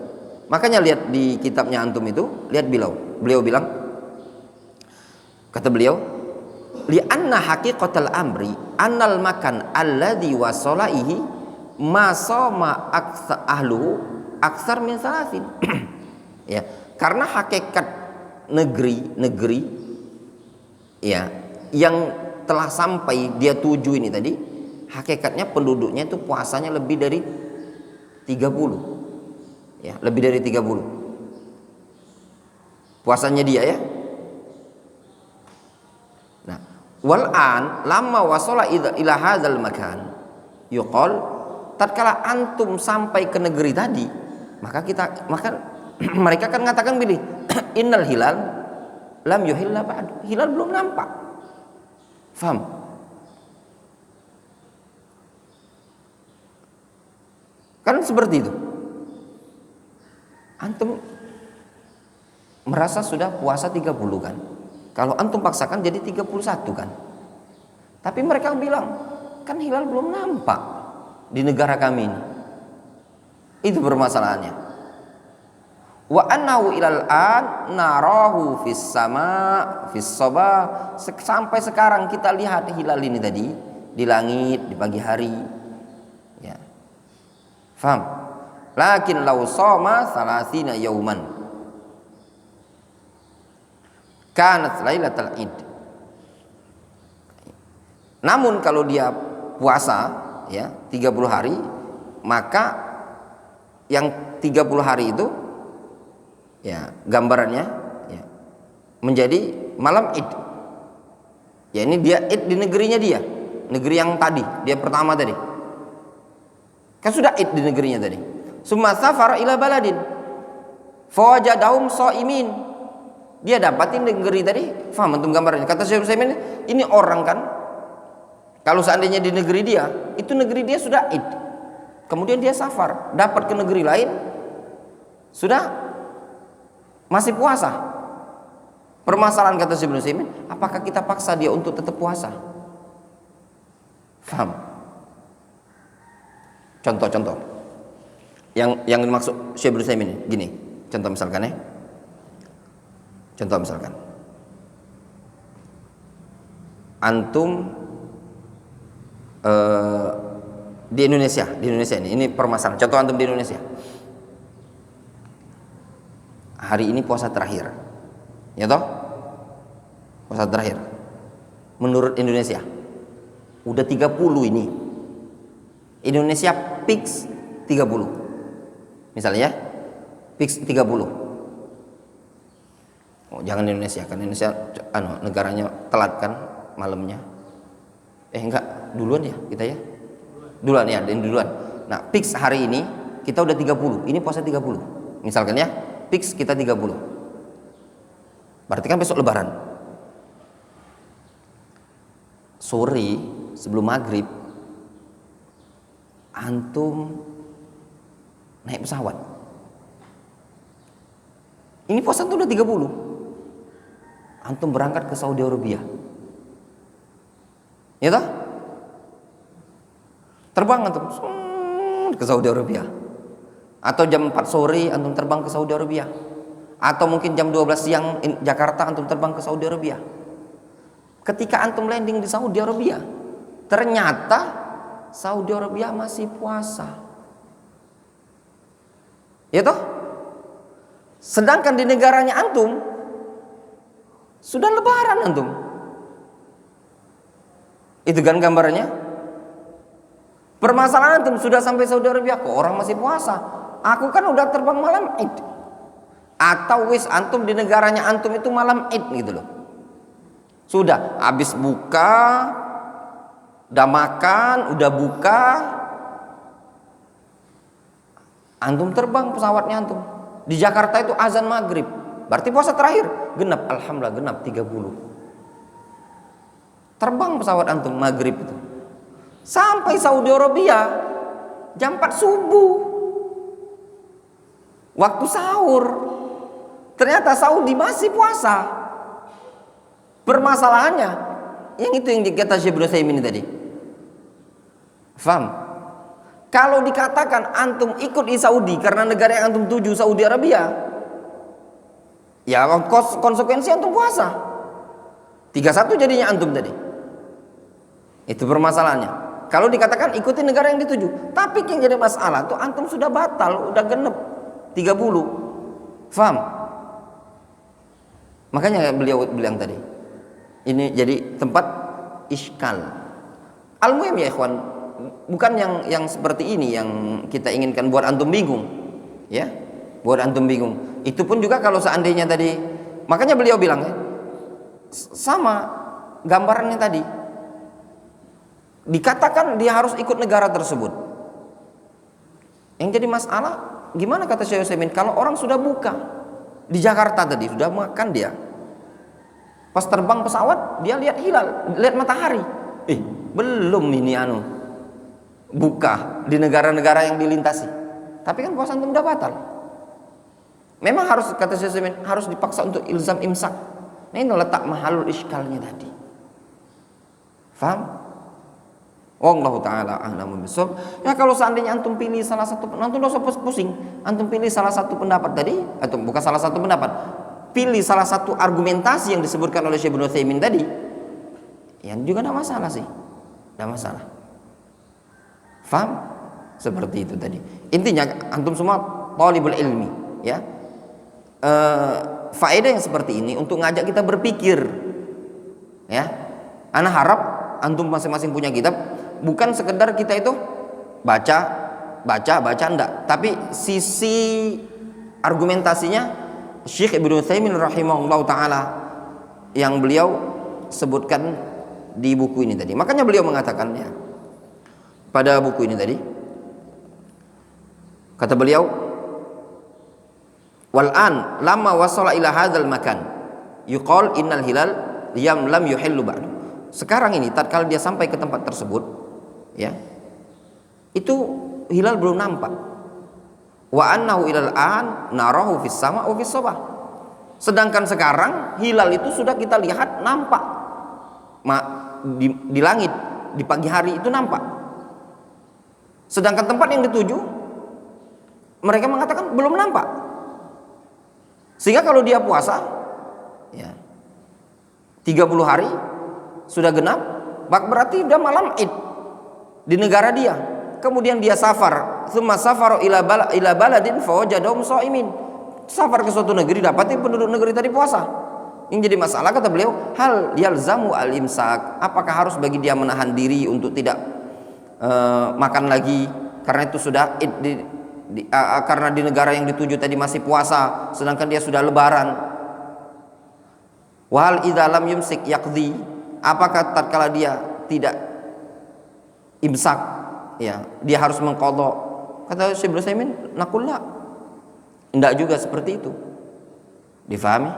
Makanya lihat di kitabnya antum itu, lihat beliau bilang, kata beliau, li'anna haqiqatal amri annal makan alladhi wasolaihi ma sama ahluhu aksar min salasin. Ya, karena hakikat negeri ya yang telah sampai dia tuju ini tadi, hakikatnya penduduknya itu puasanya lebih dari 30. Ya, lebih dari 30 puasanya dia ya. Nah, wal'an lama wasala ila hadzal makan yuqal, tatkala antum sampai ke negeri tadi, maka mereka akan mengatakan begini, innal hilal lam yuhilla ba'd, hilal belum nampak. Faham? Kan seperti itu. Antum merasa sudah puasa 30 kan, kalau antum paksakan jadi 31 kan. Tapi mereka bilang kan hilal belum nampak di negara kami ini. Itu permasalahannya. Wa annahu ilal an narahu fis sama fis sabah, sampai sekarang kita lihat hilal ini tadi di langit di pagi hari. Ya. Faham? Lakin law shoma salasina yauman kanat lailatul id. Namun kalau dia puasa ya 30 hari, maka yang 30 hari itu ya gambarannya ya menjadi malam id. Ya ini dia id di negerinya dia, negeri yang tadi, dia pertama tadi. Kan sudah id di negerinya tadi. Summa safara ila baladin fawajadahum shaimin. Dia dapatin negeri tadi, faham antum gambarnya? Kata Syekh Utsaimin, ini orang kan kalau seandainya di negeri dia, itu negeri dia sudah id. Kemudian dia safar, dapat ke negeri lain sudah masih puasa. Permasalahan kata Syekh Utsaimin, apakah kita paksa dia untuk tetap puasa? Faham? Contoh-contoh yang dimaksud Syekh Utsaimin gini, contoh misalkan ya. Contoh misalkan antum di Indonesia ini permasalahan. Contoh antum di Indonesia. Hari ini puasa terakhir. Ya toh? Puasa terakhir. Menurut Indonesia udah 30 ini. Indonesia fix 30. Misalnya fix 30. Oh, jangan Indonesia, kan Indonesia negaranya telat kan malamnya. Enggak, duluan ya kita ya. Duluan ya, duluan. Nah, fix hari ini kita udah 30. Ini puasa 30. Misalkan ya, fix kita 30. Berarti kan besok lebaran. Sore sebelum maghrib antum naik pesawat. Ini puasa tuh udah 30. Antum berangkat ke Saudi Arabia. Ya toh? Terbang antum ke Saudi Arabia. Atau jam 4 sore antum terbang ke Saudi Arabia. Atau mungkin jam 12 siang Jakarta antum terbang ke Saudi Arabia. Ketika antum landing di Saudi Arabia, ternyata Saudi Arabia masih puasa. Ya toh? Sedangkan di negaranya antum sudah lebaran antum. Itu kan gambarannya. Permasalahan antum sudah sampai Saudi Arabia, kok orang masih puasa? Aku kan udah terbang malam Id. Atau wis antum di negaranya antum itu malam Id gitu loh. Sudah habis buka, udah makan, udah buka, antum terbang pesawatnya antum. Di Jakarta itu azan maghrib. Berarti puasa terakhir genap, alhamdulillah genap 30. Terbang pesawat antum maghrib itu. Sampai Saudi Arabia jam 4 subuh. Waktu sahur. Ternyata Saudi masih puasa. Permasalahannya yang itu yang dikata Syekh Utsaimin tadi. Faham? Kalau dikatakan antum ikut di Saudi karena negara yang antum tuju Saudi Arabia, ya konsekuensi antum puasa. 31 jadinya antum tadi. Itu permasalahannya. Kalau dikatakan ikuti negara yang dituju, tapi yang jadi masalah tuh antum sudah batal, udah genep 30. Faham? Makanya beliau bilang tadi, ini jadi tempat iskal. Al-muhim ya ikhwan, bukan yang seperti ini yang kita inginkan buat antum bingung, ya, buat antum bingung. Itu pun juga kalau seandainya tadi, makanya beliau bilang ya, sama gambarannya tadi, dikatakan dia harus ikut negara tersebut. Yang jadi masalah, gimana kata Syekh Utsaimin, kalau orang sudah buka di Jakarta tadi, sudah makan dia, pas terbang pesawat dia lihat hilal, lihat matahari, belum ini buka di negara-negara yang dilintasi, tapi kan puasa antum udah batal. Memang harus, kata Syekh Utsaimin, harus dipaksa untuk ilzam imsak. Nah ini letak mahalul iskalnya tadi. Faham? Wallahu ta'ala a'lamu bishawab. Ya kalau seandainya antum pilih salah satu, antum enggak usah pusing. Antum pilih salah satu pendapat tadi, atau bukan salah satu pendapat, pilih salah satu argumentasi yang disebutkan oleh Syekh Ibnu Utsaimin tadi, yang juga tidak masalah sih, tidak masalah. Faham? Seperti itu tadi. Intinya antum semua thalibul ilmi, ya. Faedah yang seperti ini untuk ngajak kita berpikir, ya. Ana harap antum masing-masing punya kitab, bukan sekedar kita itu baca enggak, tapi sisi argumentasinya Syekh Ibnu Utsaimin rahimahullah taala yang beliau sebutkan di buku ini tadi. Makanya beliau mengatakannya pada buku ini tadi, kata beliau, wal an lamma wasala ila hadzal makan yuqal innal hilal lam yuhillu ba'du. Sekarang ini tatkala dia sampai ke tempat tersebut, ya, itu hilal belum nampak. Wa annahu ilal an narahu fis sama wa fis sabah. Sedangkan sekarang hilal itu sudah kita lihat nampak di langit di pagi hari itu nampak. Sedangkan tempat yang dituju mereka mengatakan belum nampak. Sehingga kalau dia puasa, ya, 30 hari sudah genap, berarti udah malam Id di negara dia. Kemudian dia safar, tsumma safaru ila baladin fawajadahum shaimin. Safar ke suatu negeri, dapati penduduk negeri tadi puasa. Yang jadi masalah, kata beliau, hal yalzamu al-imsak, apakah harus bagi dia menahan diri untuk tidak makan lagi karena itu sudah Id karena di negara yang dituju tadi masih puasa, sedangkan dia sudah lebaran. Wal idza lam yumsik yaqdi, apakah tatkala dia tidak imsak, ya, dia harus mengqadha? Kata Syekh Ibnu Utsaimin, naqul la, enggak juga seperti itu. Difahami?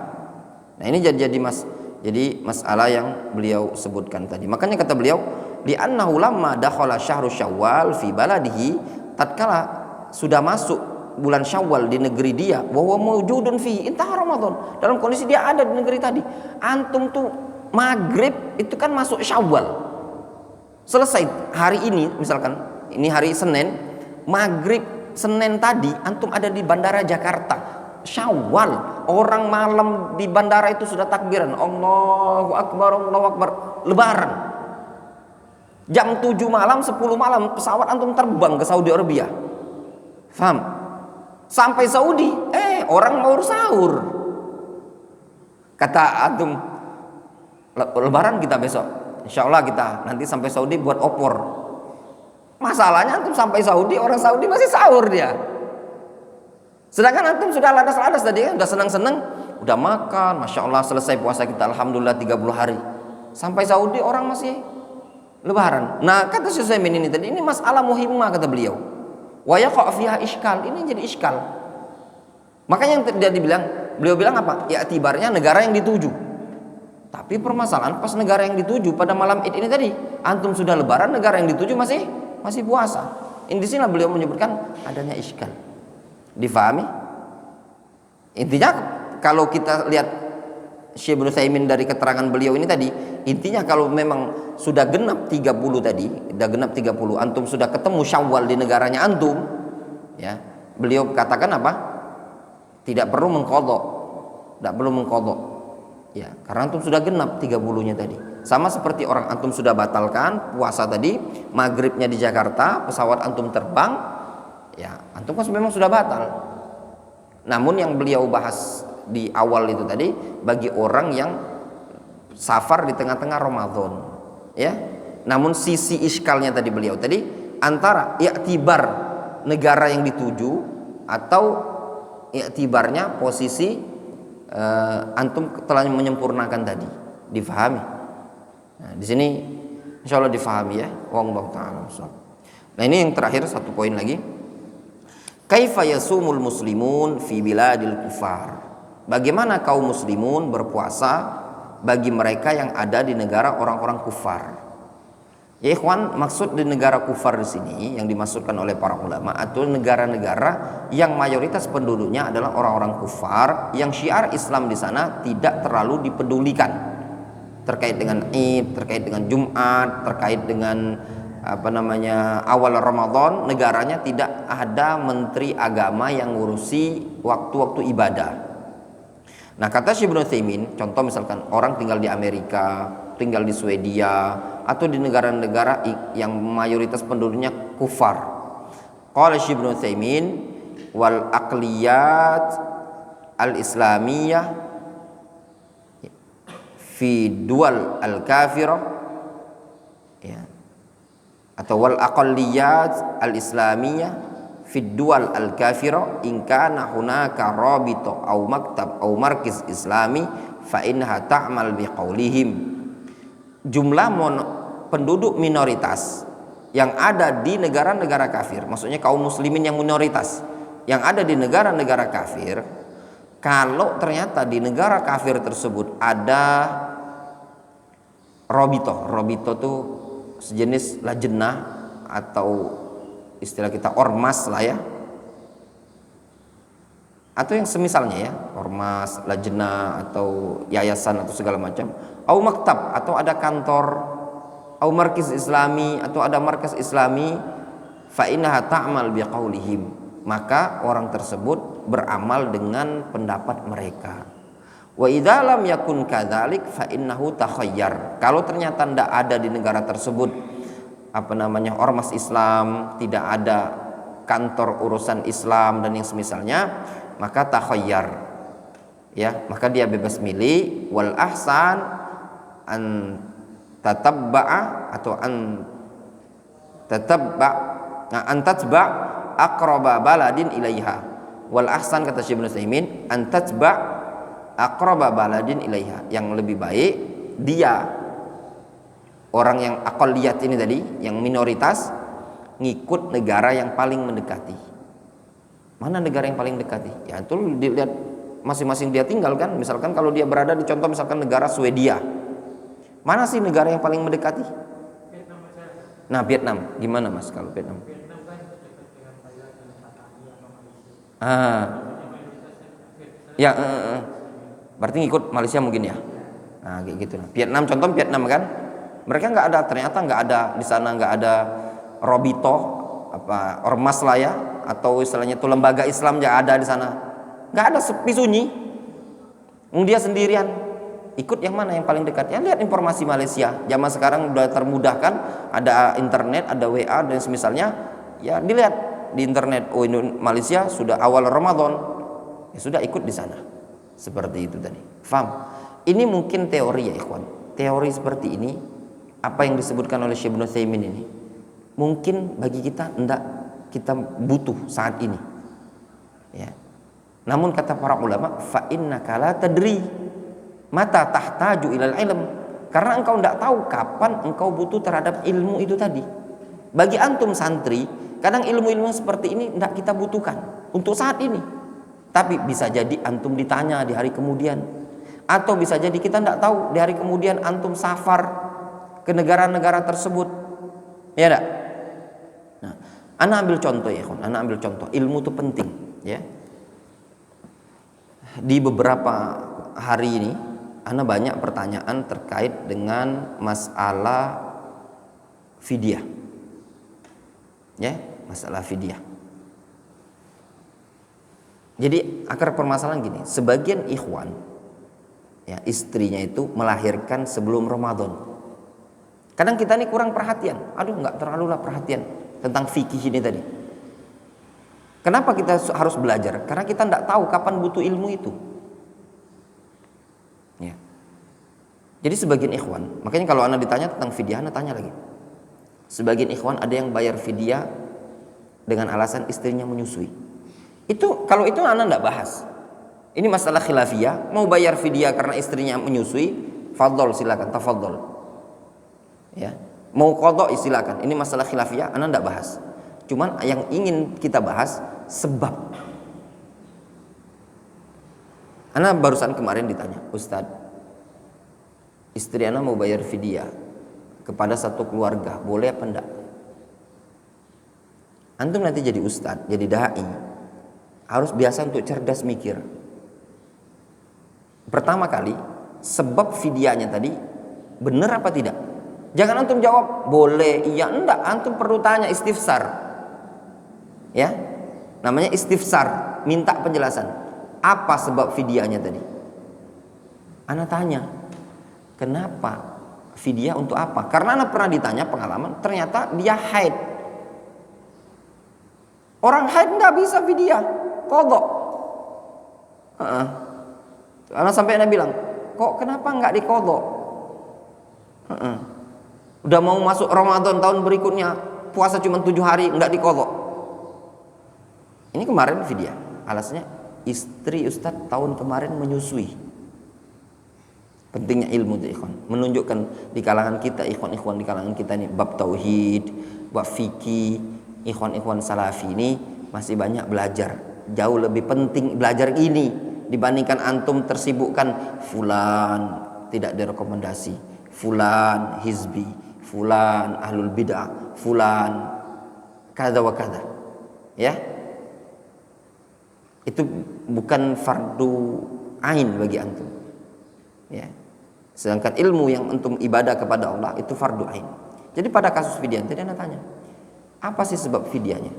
Nah ini jadi masalah yang beliau sebutkan tadi. Makanya kata beliau, li'annahu lamma dakhala syahru syawal fi baladihi, tatkala sudah masuk bulan Syawal di negeri dia, wa huwa mawjudun fi intah Ramadan, dalam kondisi dia ada di negeri tadi. Antum tuh maghrib itu kan masuk Syawal, selesai hari ini, misalkan ini hari Senin, maghrib Senin tadi antum ada di bandara Jakarta, Syawal, orang malam di bandara itu sudah takbiran, Allahu Akbar, lebaran. Jam 7 malam, 10 malam pesawat antum terbang ke Saudi Arabia. Faham? Sampai Saudi, orang mau sahur. Kata antum, lebaran kita besok, insya Allah kita nanti sampai Saudi buat opor. Masalahnya antum sampai Saudi, orang Saudi masih sahur dia. Sedangkan antum sudah ladas-ladas tadi kan, udah senang-senang, udah makan, masya Allah selesai puasa kita, alhamdulillah 30 hari. Sampai Saudi orang masih lebaran. Nah kata Syekh Utsaimin ini tadi, ini masalah muhimmah kata beliau. Wa yaqa fiha iskal, ini jadi iskal. Makanya yang tadi beliau bilang apa? Ya tibarnya negara yang dituju. Tapi permasalahan pas negara yang dituju pada malam Id ini tadi, antum sudah lebaran, negara yang dituju masih puasa. Ini di sini beliau menyebutkan adanya iskal. Difahami? Intinya kalau kita lihat Syekh Ibnu Utsaimin dari keterangan beliau ini tadi, intinya kalau memang sudah genap 30 tadi, sudah genap 30, antum sudah ketemu Syawal di negaranya antum, ya. Beliau katakan apa? Tidak perlu mengqadha. Tidak perlu mengqadha. Ya, karena antum sudah genap 30-nya tadi. Sama seperti orang antum sudah batalkan puasa tadi, maghribnya di Jakarta, pesawat antum terbang, ya, antum kan memang sudah batal. Namun yang beliau bahas di awal itu tadi bagi orang yang safar di tengah-tengah Ramadan, ya. Namun sisi iskalnya tadi beliau tadi antara i'tibar negara yang dituju atau i'tibarnya posisi antum telah menyempurnakan tadi, difahami. Nah, di sini insyaallah difahami ya. Wallahu ta'ala. Nah, ini yang terakhir satu poin lagi. Kaifa yasumul muslimun fi biladil kufar? Bagaimana kaum muslimun berpuasa bagi mereka yang ada di negara orang-orang kufar? Ya ikhwan, maksud di negara kufar di sini yang dimaksudkan oleh para ulama atau negara-negara yang mayoritas penduduknya adalah orang-orang kufar yang syiar Islam di sana tidak terlalu dipedulikan. Terkait dengan Id, terkait dengan Jumat, terkait dengan awal Ramadan, negaranya tidak ada menteri agama yang ngurusi waktu-waktu ibadah. Nah, kata Syekh Ibnu Utsaimin, contoh misalkan orang tinggal di Amerika, tinggal di Swedia, atau di negara-negara yang mayoritas penduduknya kufar. Qala Syekh Ibnu Utsaimin, wal aqliyat al-islamiyah fi dual al-kafirah, ya, atau wal aqliyat al-islamiyah fi dual al-kafirah in kana hunaka rabita aw maktab aw markis islami fa innaha ta'mal biqaulihim. Jumlah penduduk minoritas yang ada di negara-negara kafir, maksudnya kaum muslimin yang minoritas yang ada di negara-negara kafir, kalau ternyata di negara kafir tersebut ada robito itu sejenis lajnah atau istilah kita ormas lah ya, atau yang semisalnya ya, ormas, lajnah atau yayasan atau segala macam, au maktab atau ada kantor, au markis islami atau ada markas islami, fa innaha ta'mal biqaulihim, maka orang tersebut beramal dengan pendapat mereka. Wa idza lam yakun kadzalik fa innahu takhayyar. Kalau ternyata tidak ada di negara tersebut ormas Islam, tidak ada kantor urusan Islam dan yang semisalnya, maka takhayyar, ya, maka dia bebas milih. Wal ahsan an tatabba'a atau an tatba aqraba baladin ilaiha. Wal ahsan, kata Syekh Ibnu Utsaimin, an tatba aqraba baladin ilaiha, yang lebih baik dia orang yang aqalliyat ini tadi, yang minoritas, ngikut negara yang paling mendekati. Mana negara yang paling dekati? Ya itu dilihat masing-masing dia tinggal kan. Misalkan kalau dia berada di contoh misalkan negara Swedia, mana sih negara yang paling mendekati? Vietnam. Nah, Vietnam, gimana mas kalau Vietnam? Vietnam kan dekat dengan Thailand dan Thailandia atau Malaysia. Ya, berarti ngikut Malaysia mungkin ya. Nah, kayak gitu. Vietnam, contoh Vietnam kan, mereka ternyata nggak ada di sana, nggak ada robito ormas lah ya, atau istilahnya itu lembaga Islam yang ada di sana, nggak ada, sepi sunyi. Dia sendirian, ikut yang mana yang paling dekat? Ya lihat informasi Malaysia. Zaman sekarang udah termudahkan, ada internet, ada WA dan semisalnya, ya dilihat di internet. Oh, ini Malaysia sudah awal Ramadan, ya sudah ikut di sana. Seperti itu tadi. Faham? Ini mungkin teori ya ikhwan. Teori seperti ini, apa yang disebutkan oleh Syekh Ibnu Utsaimin ini, mungkin bagi kita enggak kita butuh saat ini, ya. Namun kata para ulama, fa innaka la tadri mata tahtaju ilal ilm, karena engkau enggak tahu kapan engkau butuh terhadap ilmu itu tadi. Bagi antum santri, kadang ilmu-ilmu seperti ini enggak kita butuhkan untuk saat ini, tapi bisa jadi antum ditanya di hari kemudian, atau bisa jadi kita enggak tahu di hari kemudian antum safar ke negara-negara tersebut, ya enggak? Nah, ana ambil contoh ya, ana ambil contoh. Ilmu itu penting, ya. Di beberapa hari ini ana banyak pertanyaan terkait dengan masalah fidyah. Ya, masalah fidyah. Jadi akar permasalahan gini, sebagian ikhwan ya, istrinya itu melahirkan sebelum Ramadan. Kadang kita ini kurang perhatian, nggak terlalu lah perhatian tentang fikih ini tadi. Kenapa kita harus belajar? Karena kita nggak tahu kapan butuh ilmu itu. Ya. Jadi sebagian ikhwan, makanya kalau anda ditanya tentang fidyah, anda tanya lagi. Sebagian ikhwan ada yang bayar fidyah dengan alasan istrinya menyusui. Itu kalau itu anda nggak bahas. Ini masalah khilafiyah, mau bayar fidyah karena istrinya menyusui, fadhol silakan, tafadhol. Ya, mau qadha silakan. Ini masalah khilafiyah, anda nggak bahas. Cuman yang ingin kita bahas sebab. Anda barusan kemarin ditanya, Ustadz, istri anda mau bayar fidyah kepada satu keluarga, boleh apa enggak? Antum nanti jadi ustadz, jadi dai, harus biasa untuk cerdas mikir. Pertama kali, sebab fidyahnya tadi benar apa tidak? Jangan antum jawab boleh, iya, enggak. Antum perlu tanya, istifsar. Ya, namanya istifsar, minta penjelasan. Apa sebab fidyahnya tadi? Ana tanya, kenapa fidyah untuk apa? Karena ana pernah ditanya pengalaman, ternyata dia haid. Orang haid nggak bisa fidyah, qadha. Ana sampai ana bilang, kok kenapa nggak diqadha? Udah mau masuk Ramadan tahun berikutnya, puasa cuma 7 hari, nggak diqadha. Ini kemarin fidyah, alasannya istri Ustadz tahun kemarin menyusui. Pentingnya ilmu itu ikhwan, menunjukkan di kalangan kita, ikhwan-ikhwan di kalangan kita ini bab tauhid, bab fikih, ikhwan-ikhwan salafi ini masih banyak belajar. Jauh lebih penting belajar ini dibandingkan antum tersibukkan fulan tidak direkomendasi, fulan hizbi, fulan ahlul bid'ah, fulan kada wa kada. Ya, itu bukan fardu ain bagi antum. Ya, sedangkan ilmu yang antum ibadah kepada Allah itu fardu ain. Jadi pada kasus fidyah tadi anda tanya, apa sih sebab fidyahnya?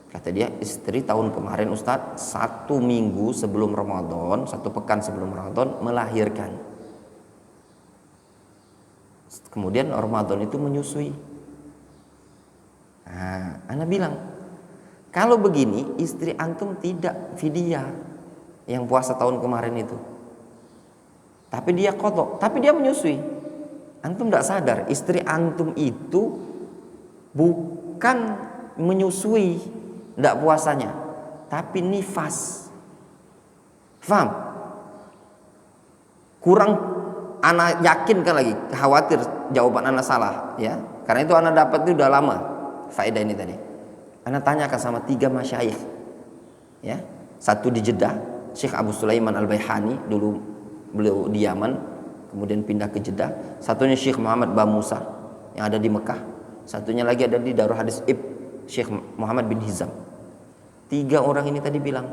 Kata dia, istri tahun kemarin Ustadz 1 minggu sebelum Ramadan, 1 pekan sebelum Ramadan melahirkan. Kemudian Ramadan itu menyusui. Nah, ana bilang, kalau begini istri antum tidak fidyah yang puasa tahun kemarin itu. Tapi dia qadha, tapi dia menyusui. Antum tidak sadar, istri antum itu bukan menyusui, tidak puasanya, tapi nifas. Faham? Kurang ana yakinkan lagi, khawatir jawaban ana salah, ya. Karena itu ana dapat itu udah lama faedah ini tadi. Ana tanyakan sama 3 masyayikh, ya. Satu di Jeddah, Syekh Abu Sulaiman Al-Baihani, dulu beliau di Yaman, kemudian pindah ke Jeddah. Satunya Syekh Muhammad Bamusa yang ada di Mekah. Satunya lagi ada di Darul Hadis Syekh Muhammad bin Hizam. 3 orang ini tadi bilang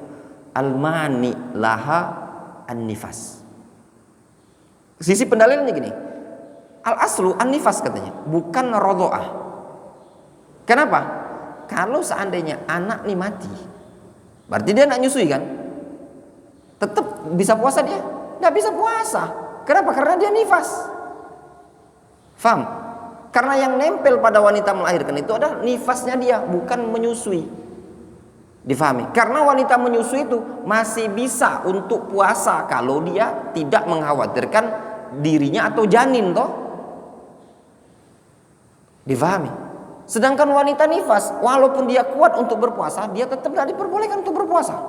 al-mani laha an-nifas. Sisi pendalilannya gini, al-aslu an-nifas katanya, bukan rodho'ah. Kenapa? Kalau seandainya anak nih mati, berarti dia nak nyusui kan? Tetap bisa puasa dia? Nggak bisa puasa. Kenapa? Karena dia nifas. Faham? Karena yang nempel pada wanita melahirkan itu adalah nifasnya dia, bukan menyusui. Difahami? Karena wanita menyusui itu masih bisa untuk puasa kalau dia tidak mengkhawatirkan dirinya atau janin toh. Difahami? Sedangkan wanita nifas, walaupun dia kuat untuk berpuasa, dia tetap tidak diperbolehkan untuk berpuasa.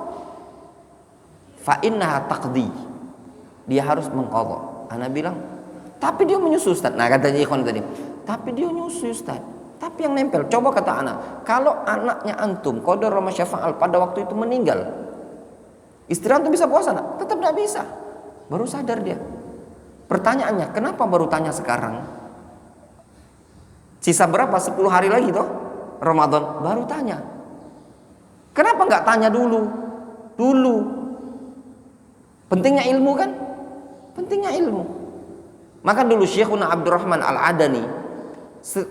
Fa innaha taqdi. Dia harus mengqadha. Ana bilang, tapi dia menyusui Ustaz. Nah, katanya ikhwan tadi, tapi dia menyusui Ustaz. Tapi yang nempel, coba kata anak, kalau anaknya antum qadar Rama syafa'al pada waktu itu meninggal, istri antum bisa puasa enggak? Tetap enggak bisa. Baru sadar dia. Pertanyaannya, kenapa baru tanya sekarang? Sisa berapa? 10 hari lagi toh Ramadan, baru tanya. Kenapa enggak tanya dulu? Pentingnya ilmu kan? Pentingnya ilmu. Maka dulu Syekhuna Abdurrahman Al-Adani,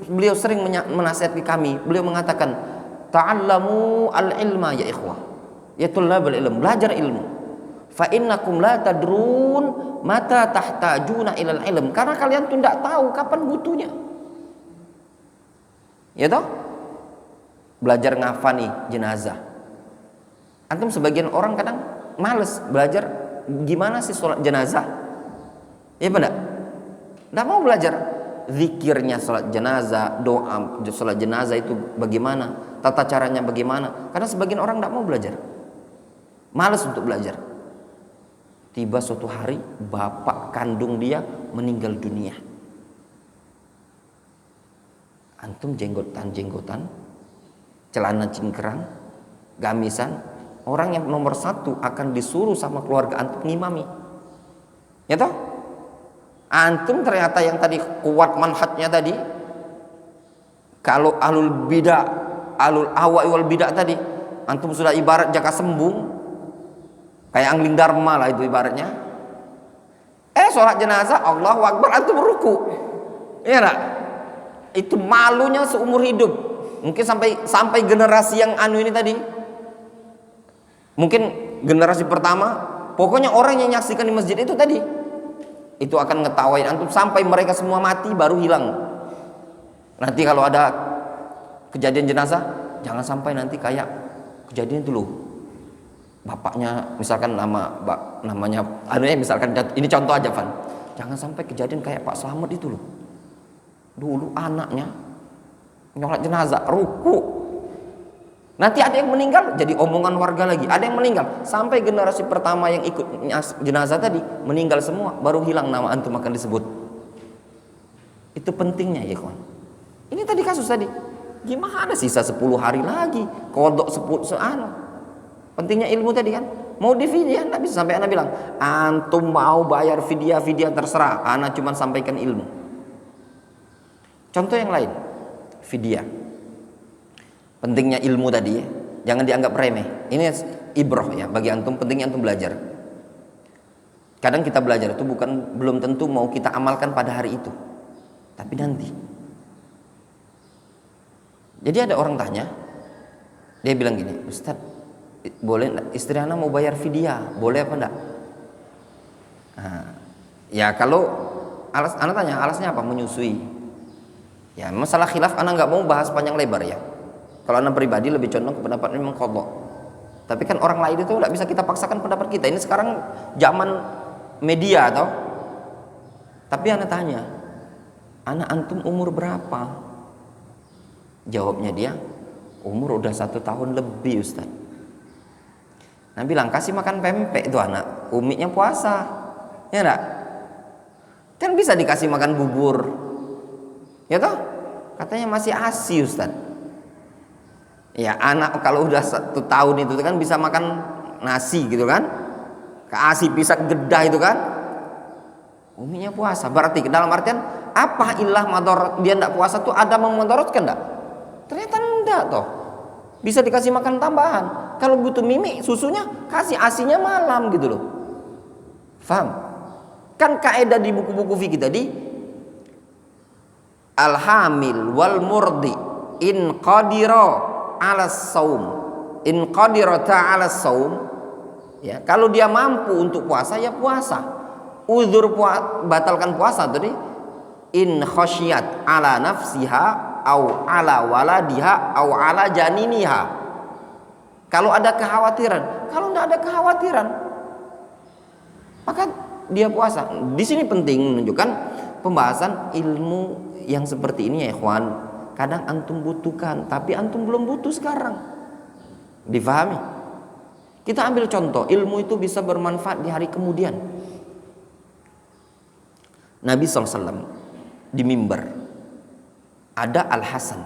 beliau sering menasihati kami. Beliau mengatakan, ta'allamu al-ilma ya ikhwah, ya tullabul ilm, belajar ilmu. Fa innakum la tadrun mata tahtajuna ilal ilm, karena kalian tuh tidak tahu kapan butuhnya. Ya toh? Belajar ngafani jenazah. Antum sebagian orang kadang males belajar gimana sih sholat jenazah. Ya benar? Tidak mau belajar zikirnya sholat jenazah, doa sholat jenazah itu bagaimana, tata caranya bagaimana. Karena sebagian orang tidak mau belajar, males untuk belajar. Tiba suatu hari bapak kandung dia meninggal dunia. Antum jenggotan, celana cingkrang, gamisan, orang yang nomor satu akan disuruh sama keluarga antum ngimami. Ya toh? Antum ternyata yang tadi kuat manhajnya tadi, kalau ahlul bidah, ahlul ahwa wal bidah tadi, antum sudah ibarat jaka sembung, kayak angling dharma lah itu ibaratnya. Sholat jenazah Allahu Akbar antum ruku. Iya enggak? Itu malunya seumur hidup. Mungkin sampai generasi yang anu ini tadi. Mungkin generasi pertama, pokoknya orang yang nyaksikan di masjid itu tadi, itu akan ngetawain antum sampai mereka semua mati baru hilang. Nanti kalau ada kejadian jenazah, jangan sampai nanti kayak kejadian itu loh. Bapaknya misalkan namanya misalkan ini contoh aja Van. Jangan sampai kejadian kayak Pak Slamet itu loh. Dulu anaknya nyolat jenazah ruku. Nanti ada yang meninggal jadi omongan warga lagi. Ada yang meninggal sampai generasi pertama yang ikut jenazah tadi meninggal semua, baru hilang nama antum akan disebut. Itu pentingnya ya kawan. Ini tadi kasus tadi. Gimana sisa 10 hari lagi kodok 10 seano. Pentingnya ilmu tadi kan. Mau di fidyah enggak bisa, sampai anak bilang, antum mau bayar fidyah terserah, anak cuma sampaikan ilmu. Contoh yang lain, fidyah. Pentingnya ilmu tadi ya, jangan dianggap remeh. Ini ibroh ya bagi antum, pentingnya antum belajar. Kadang kita belajar itu belum tentu mau kita amalkan pada hari itu, tapi nanti. Jadi ada orang tanya, dia bilang gini, Ustaz, boleh istri anak mau bayar fidyah, boleh apa enggak? Nah, ya kalau anak tanya alasnya apa, menyusui. Ya masalah khilaf anak nggak mau bahas panjang lebar ya. Kalau anak pribadi lebih condong ke pendapat memang qadha. Tapi kan orang lain itu nggak bisa kita paksakan pendapat kita. Ini sekarang zaman media atau. Tapi anak tanya, anak antum umur berapa? Jawabnya dia, umur udah 1 tahun lebih Ustaz. Nah bilang kasih makan pempek itu anak, umiknya puasa, ya enggak? Kan bisa dikasih makan bubur, ya toh? Katanya masih ASI Ustaz. Ya anak kalau udah 1 tahun itu kan bisa makan nasi gitu kan? ASI pisang gedah itu kan? Umiknya puasa, berarti dalam artian apa ilah madorot dia enggak puasa tuh ada memudaratkan enggak? Ternyata enggak toh. Bisa dikasih makan tambahan. Kalau butuh mimi susunya kasih asinya malam gitu loh. Faham? Kan kaidah di buku-buku fikih tadi, al-hamil wal murdi in qadira 'ala shaum. In qadira ta'ala shaum. Ya, kalau dia mampu untuk puasa ya puasa. Uzur batalkan puasa tadi in khasyiyat 'ala nafsiha au ala waladiha au ala janiniha. Kalau ada kekhawatiran, kalau tidak ada kekhawatiran, maka dia puasa. Di sini penting menunjukkan pembahasan ilmu yang seperti ini ya ikhwan. Kadang antum butuhkan, tapi antum belum butuh sekarang. Difahami? Kita ambil contoh, ilmu itu bisa bermanfaat di hari kemudian. Nabi SAW di mimbar ada Al-Hasan.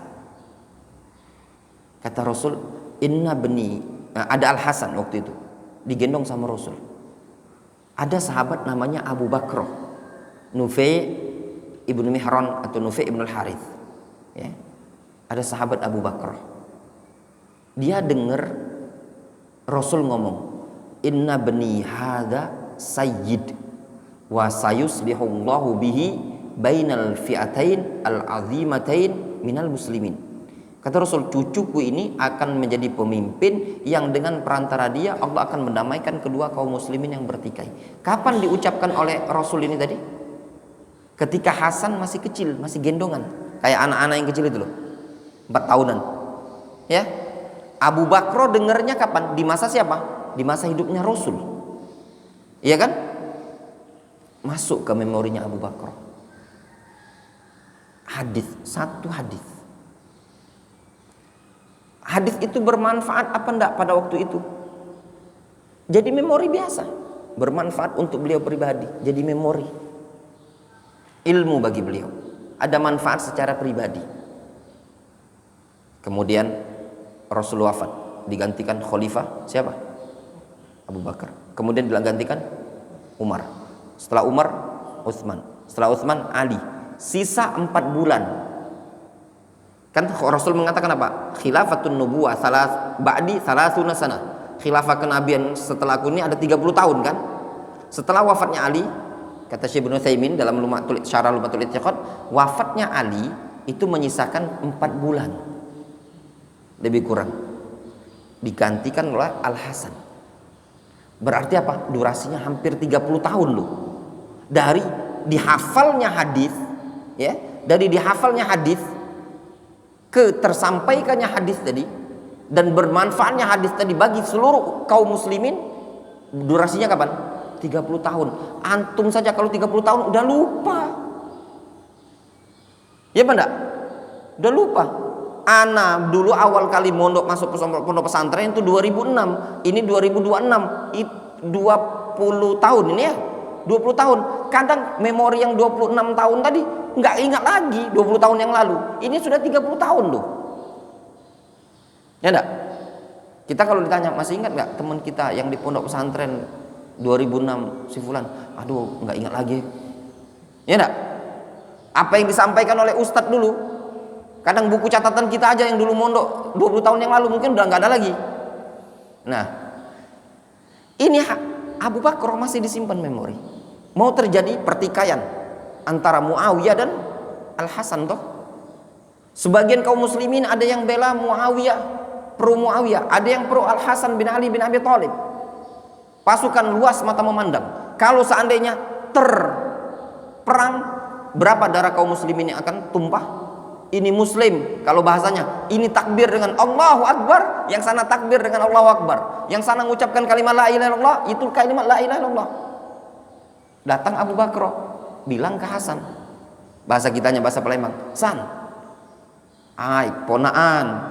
Kata Rasul, inna bani, ada Al-Hasan waktu itu digendong sama Rasul. Ada sahabat namanya Abu Bakr, Nufai ibnu Mihran atau Nufai ibnu Al-Harith ya. Ada sahabat Abu Bakr, dia dengar Rasul ngomong, inna bani hadza sayyid wa sayuslihullahu bihi bainal fi'atain al-azimatain minal muslimin. Kata Rasul, cucuku ini akan menjadi pemimpin yang dengan perantara dia Allah akan mendamaikan kedua kaum muslimin yang bertikai. Kapan diucapkan oleh Rasul ini tadi? Ketika Hasan masih kecil, masih gendongan, kayak anak-anak yang kecil itu loh, 4 tahunan. Ya, Abu Bakar dengarnya kapan? Di masa siapa? Di masa hidupnya Rasul. Iya kan? Masuk ke memorinya Abu Bakar. Hadis, satu hadis. Hadis itu bermanfaat apa enggak pada waktu itu? Jadi memori biasa. Bermanfaat untuk beliau pribadi. Jadi memori. Ilmu bagi beliau. Ada manfaat secara pribadi. Kemudian Rasul wafat. Digantikan khalifah siapa? Abu Bakar. Kemudian digantikan Umar. Setelah Umar, Utsman. Setelah Utsman, Ali. Sisa 4 bulan. Kan Rasul mengatakan apa? Khilafatun nubuwah ba'di salasuna sana. Khilafah kenabian setelah aku ini ada 30 tahun kan? Setelah wafatnya Ali, kata Syekh Ibnu Utsaimin dalam Syarah Lumatul I'tiqad, wafatnya Ali itu menyisakan 4 bulan. Lebih kurang. Digantikan oleh Al-Hasan. Berarti apa? Durasinya hampir 30 tahun loh. Dari dihafalnya hadis, ya, dari dihafalnya hadis ke tersampaikannya hadis tadi dan bermanfaatnya hadis tadi bagi seluruh kaum muslimin, durasinya kapan? 30 tahun. Antum saja kalau 30 tahun udah lupa. Ya benar? Udah lupa. Ana dulu awal kali mondok masuk pondok pesantren itu 2006. Ini 2026. 20 tahun ini ya. 20 tahun. Kadang memori yang 26 tahun tadi nggak ingat lagi 20 tahun yang lalu. Ini sudah 30 tahun loh. Ya enggak? Kita kalau ditanya masih ingat nggak teman kita yang di pondok pesantren 2006 si fulan? Aduh, nggak ingat lagi. Ya enggak? Apa yang disampaikan oleh ustadz dulu? Kadang buku catatan kita aja yang dulu mondok 20 tahun yang lalu mungkin udah nggak ada lagi. Nah, ini Abu Bakar masih disimpan memori. Mau terjadi pertikaian antara Muawiyah dan Al-Hasan toh. Sebagian kaum muslimin ada yang bela Muawiyah, pro Muawiyah, ada yang pro Al-Hasan bin Ali bin Abi Thalib. Pasukan luas mata memandang. Kalau seandainya terperang, berapa darah kaum muslimin yang akan tumpah? Ini muslim kalau bahasanya, ini takbir dengan Allahu Akbar, yang sana takbir dengan Allahu Akbar, yang sana mengucapkan kalimat la ilaha illallah, itu kalimat la ilaha illallah. Datang Abu Bakar bilang ke Hasan, bahasa kitanya bahasa Palembang, San, ai ponaan,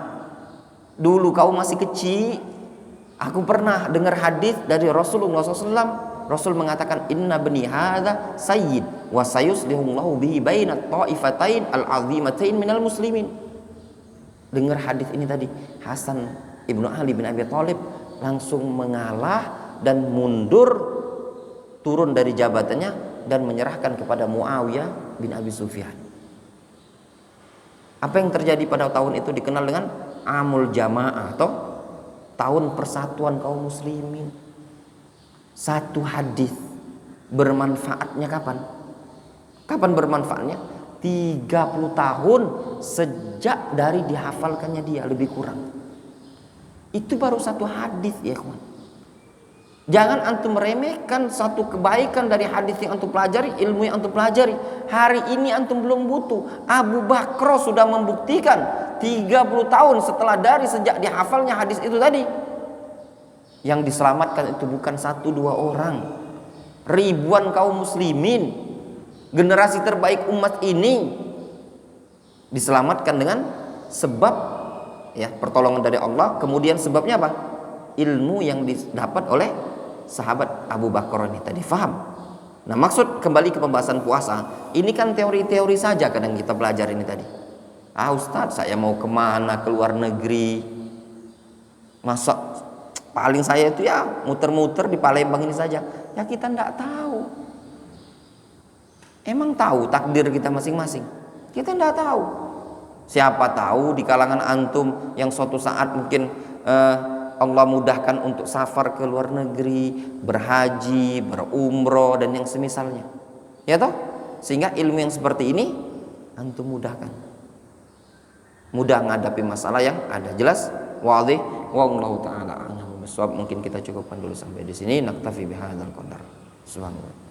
dulu kau masih kecil, aku pernah dengar hadis dari Rasulullah SAW. Rasul mengatakan inna bani hadza sayyid wa sayuslihullahu bihi bainat ta'ifatain al-azimatain minal muslimin. Dengar hadis ini tadi, Hasan Ibnu Ali bin Abi Thalib langsung mengalah dan mundur, turun dari jabatannya dan menyerahkan kepada Muawiyah bin Abi Sufyan. Apa yang terjadi pada tahun itu dikenal dengan Amul Jamaah atau tahun persatuan kaum muslimin. Satu hadis bermanfaatnya kapan? Kapan bermanfaatnya? 30 tahun sejak dari dihafalkannya dia, lebih kurang. Itu baru satu hadis ya kawan. Jangan antum meremehkan satu kebaikan dari hadis yang antum pelajari, ilmu yang antum pelajari. Hari ini antum belum butuh. Abu Bakar sudah membuktikan 30 tahun setelah dari sejak dihafalnya hadis itu tadi. Yang diselamatkan itu bukan 1-2 orang, ribuan kaum muslimin, generasi terbaik umat ini diselamatkan dengan sebab ya pertolongan dari Allah. Kemudian sebabnya apa? Ilmu yang didapat oleh sahabat Abu Bakar ini tadi. Faham? Nah, maksud kembali ke pembahasan puasa, ini kan teori-teori saja kadang kita belajar ini tadi. Ustadz, saya mau kemana, ke luar negeri, masa paling saya itu ya muter-muter di Palembang ini saja. Ya kita tidak tahu. Emang tahu takdir kita masing-masing? Kita tidak tahu. Siapa tahu di kalangan antum yang suatu saat mungkin Allah mudahkan untuk safar ke luar negeri, berhaji, berumroh dan yang semisalnya. Ya toh? Sehingga ilmu yang seperti ini antum mudahkan. Mudah menghadapi masalah yang ada. Jelas? Wadih? Wallahu taala a'lam bishawab. Mungkin kita cukupkan dulu sampai di sini. Naktafi bihadzal qadar. Subhanallah.